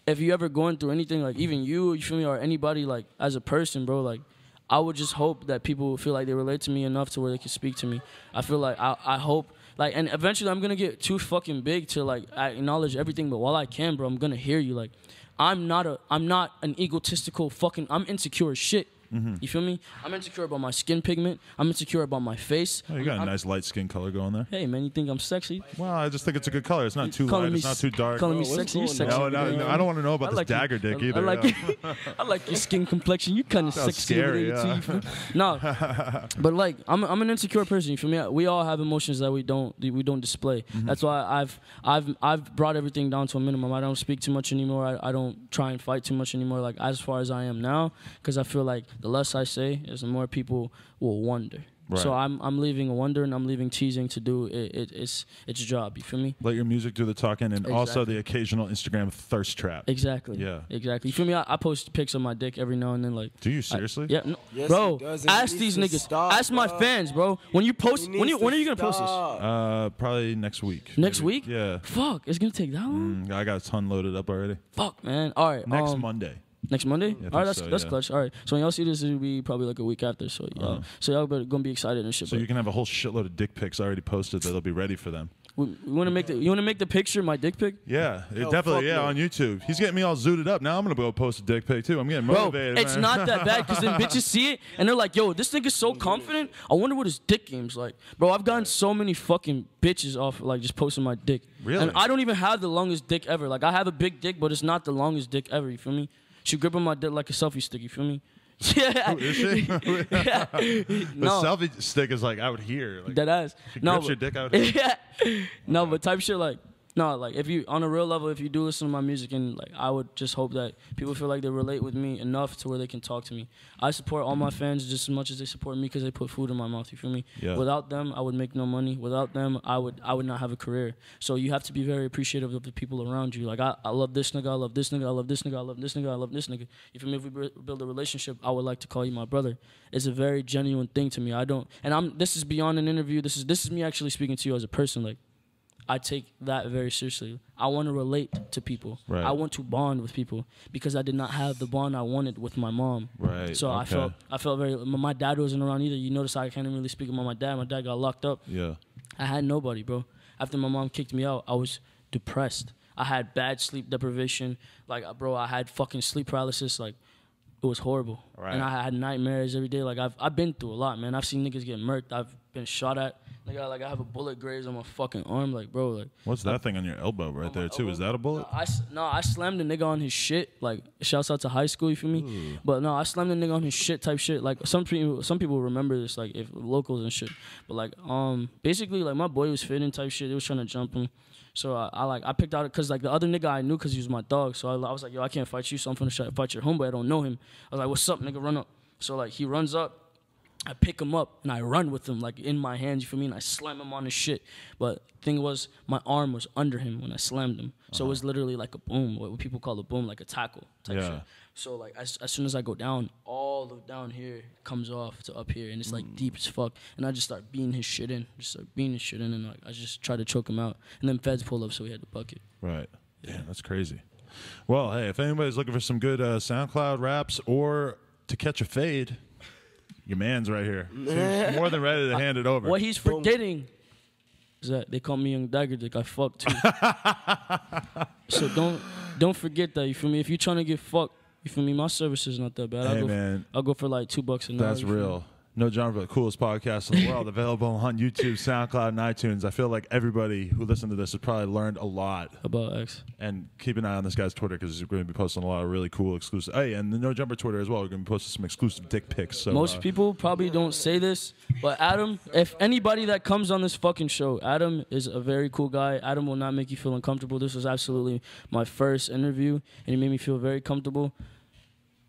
Speaker 2: if you ever going through anything, like even you feel me, or anybody like as a person, bro, like I would just hope that people feel like they relate to me enough to where they can speak to me. I feel like I hope like, and eventually I'm gonna get too fucking big to like I acknowledge everything, but while I can, bro, I'm gonna hear you. Like I'm not an egotistical fucking, I'm insecure as shit. You feel me? I'm insecure about my skin pigment. I'm insecure about my face.
Speaker 1: Oh, you got a nice light skin color going there.
Speaker 2: Hey, man, you think I'm sexy?
Speaker 1: Well, I just think it's a good color. It's not too light. It's not too dark.
Speaker 2: Calling me sexy? You sexy?
Speaker 1: No, I don't want to know about this dagger dick either.
Speaker 2: I like your skin complexion. You kind of sexy.
Speaker 1: Scary,
Speaker 2: No, but like I'm an insecure person. You feel me? We all have emotions that we don't display. That's why I've brought everything down to a minimum. I don't speak too much anymore. I don't try and fight too much anymore. Like as far as I am now, because I feel like the less I say, the more people will wonder. Right. So I'm leaving a wonder and I'm leaving teasing to do its job. You feel me? Let
Speaker 1: your music do the talking and also the occasional Instagram thirst trap.
Speaker 2: Exactly.
Speaker 1: Yeah.
Speaker 2: Exactly. You feel me? I post pics of my dick every now and then. Like.
Speaker 1: Do you seriously?
Speaker 2: Yeah. No,
Speaker 3: yes,
Speaker 2: bro. Ask these niggas.
Speaker 3: Stop,
Speaker 2: ask my fans, bro. When you post, when are you gonna post this?
Speaker 1: Probably next week.
Speaker 2: Next week?
Speaker 1: Yeah.
Speaker 2: Fuck. It's gonna take that long.
Speaker 1: I got a ton loaded up already.
Speaker 2: Fuck, man. All right.
Speaker 1: Next Monday.
Speaker 2: Next Monday?
Speaker 1: Yeah,
Speaker 2: all right, that's clutch. All right. So when y'all see this, it'll be probably like a week after. So so y'all gonna be excited and shit.
Speaker 1: So you can have a whole shitload of dick pics already posted that'll be ready for them.
Speaker 2: You wanna make the picture my dick pic?
Speaker 1: Yeah, definitely. Yeah, on YouTube. He's getting me all zooted up. Now I'm gonna go post a dick pic too. I'm getting motivated.
Speaker 2: Bro, it's not that bad because then bitches see it and they're like, "Yo, this nigga's so confident. I wonder what his dick game's like." Bro, I've gotten so many fucking bitches off like just posting my dick.
Speaker 1: Really?
Speaker 2: And I don't even have the longest dick ever. Like I have a big dick, but it's not the longest dick ever. You feel me? She gripping my dick like a selfie stick. You feel me?
Speaker 1: Yeah. Is she?
Speaker 2: Yeah.
Speaker 1: The selfie stick is like out here. Like,
Speaker 2: that ass.
Speaker 1: She grips your dick out here.
Speaker 2: Yeah. No, but type shit like. No, like if you on a real level, if you do listen to my music, and like I would just hope that people feel like they relate with me enough to where they can talk to me. I support all my fans just as much as they support me because they put food in my mouth. You feel me?
Speaker 1: Yeah.
Speaker 2: Without them, I would make no money. Without them, I would not have a career. So you have to be very appreciative of the people around you. Like I love this nigga, I love this nigga, I love this nigga, I love this nigga, I love this nigga. You feel me? If we build a relationship, I would like to call you my brother. It's a very genuine thing to me. This is beyond an interview. This is me actually speaking to you as a person. Like. I take that very seriously. I want to relate to people.
Speaker 1: Right.
Speaker 2: I want to bond with people because I did not have the bond I wanted with my mom.
Speaker 1: Right.
Speaker 2: So
Speaker 1: okay.
Speaker 2: I felt very. My dad wasn't around either. You notice I can't really speak about my dad. My dad got locked up.
Speaker 1: Yeah.
Speaker 2: I had nobody, bro. After my mom kicked me out, I was depressed. I had bad sleep deprivation. Like, bro, I had fucking sleep paralysis. Like, it was horrible.
Speaker 1: Right.
Speaker 2: And I had nightmares every day. Like, I've been through a lot, man. I've seen niggas get murked. I've been shot at. I have a bullet graze on my fucking arm, like, bro, like.
Speaker 1: What's that thing on your elbow right there too? Is that a bullet?
Speaker 2: I slammed a nigga on his shit. Like, shouts out to high school, you feel me?
Speaker 1: Ooh.
Speaker 2: But no, I slammed a nigga on his shit type shit. Like some people remember this, like if locals and shit. But like basically like my boy was fitting type shit. They was trying to jump him. So I picked out it because like the other nigga I knew because he was my dog. So I was like, yo, I can't fight you, so I'm finna fight your homeboy. I don't know him. I was like, what's up, nigga? Run up. So like he runs up. I pick him up and I run with him like in my hands, you feel me? And I slam him on his shit. But thing was, my arm was under him when I slammed him. So it was literally like a boom, what people call a boom, like a tackle type shit. So like as soon as I go down, all the down here comes off to up here, and it's like deep as fuck. And I just start beating his shit in, and like I just try to choke him out. And then feds pull up, so we had to bucket.
Speaker 1: Right. Yeah, that's crazy. Well, hey, if anybody's looking for some good SoundCloud raps or to catch a fade. Your man's right here. So he's more than ready to hand it over.
Speaker 2: What he's forgetting is that they call me Young Dagger Dick. I fuck too. So don't forget that. You feel me? If you're trying to get fucked, you feel me? My service is not that bad.
Speaker 1: Hey,
Speaker 2: I'll go for like $2 an hour.
Speaker 1: That's real. No Genre, the coolest podcast in the world, available on YouTube, SoundCloud, and iTunes. I feel like everybody who listened to this has probably learned a lot
Speaker 2: about X.
Speaker 1: And keep an eye on this guy's Twitter because he's going to be posting a lot of really cool exclusive. Hey, and the No Jumper Twitter as well. We're going to be posting some exclusive dick pics. So,
Speaker 2: most people probably don't say this, but Adam, if anybody that comes on this fucking show, Adam is a very cool guy. Adam will not make you feel uncomfortable. This was absolutely my first interview, and he made me feel very comfortable.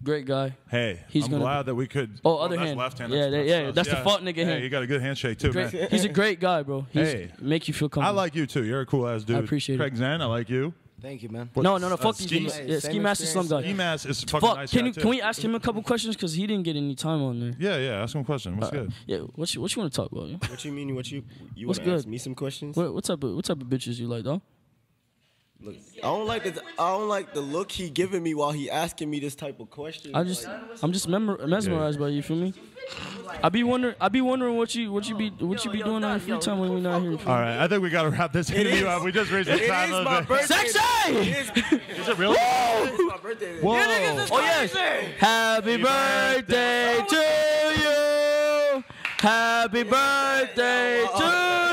Speaker 2: Great guy.
Speaker 1: Hey, I'm glad that we could.
Speaker 2: Oh, other hand.
Speaker 1: Left hand.
Speaker 2: That's the fuck nigga hand.
Speaker 1: Hey, you got a good handshake too, man.
Speaker 2: He's a great guy, bro. Make you feel comfortable.
Speaker 1: I like you too. You're a cool ass dude.
Speaker 2: I appreciate
Speaker 1: Craig
Speaker 2: it.
Speaker 1: Zan, I like you.
Speaker 5: Thank you, man.
Speaker 2: No. Fuck these guys. Ski Mask is some guy.
Speaker 1: Ski Mask is fucking nice.
Speaker 2: Can we ask him a couple questions because he didn't get any time on there?
Speaker 1: Yeah. Ask him a question. What's good?
Speaker 2: Yeah. What you want to talk about? Yeah?
Speaker 3: What you mean? You
Speaker 2: What's
Speaker 3: want to
Speaker 2: good?
Speaker 3: ask me some questions?
Speaker 2: What type of bitches you like, though?
Speaker 3: Look, I don't like the look he giving me while he asking me this type of question.
Speaker 2: I'm just mesmerized by you. You feel me? I be wondering what you be doing on your free time when we're not here.
Speaker 1: All right, I think we gotta wrap this interview up. We just raised the time a little bit.
Speaker 2: Sexy!
Speaker 1: Is it really?
Speaker 3: It's my birthday.
Speaker 1: Whoa!
Speaker 2: Oh yes! Happy birthday to you! Happy birthday to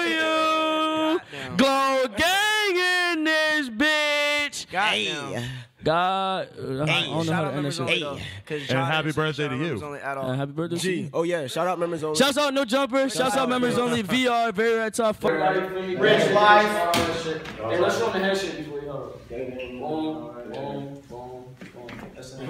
Speaker 2: you! Glow gang in this bitch!
Speaker 4: Goddamn.
Speaker 2: God, I don't know how to end this shit.
Speaker 1: And happy birthday to you.
Speaker 2: Happy birthday to you.
Speaker 3: Oh yeah, shout out members only.
Speaker 2: Shouts out No Jumper. Shouts out members only. VR, very red top.
Speaker 6: Rich life.
Speaker 2: Hey, let's show the head shit before you go. Boom, boom, boom, boom. That's it.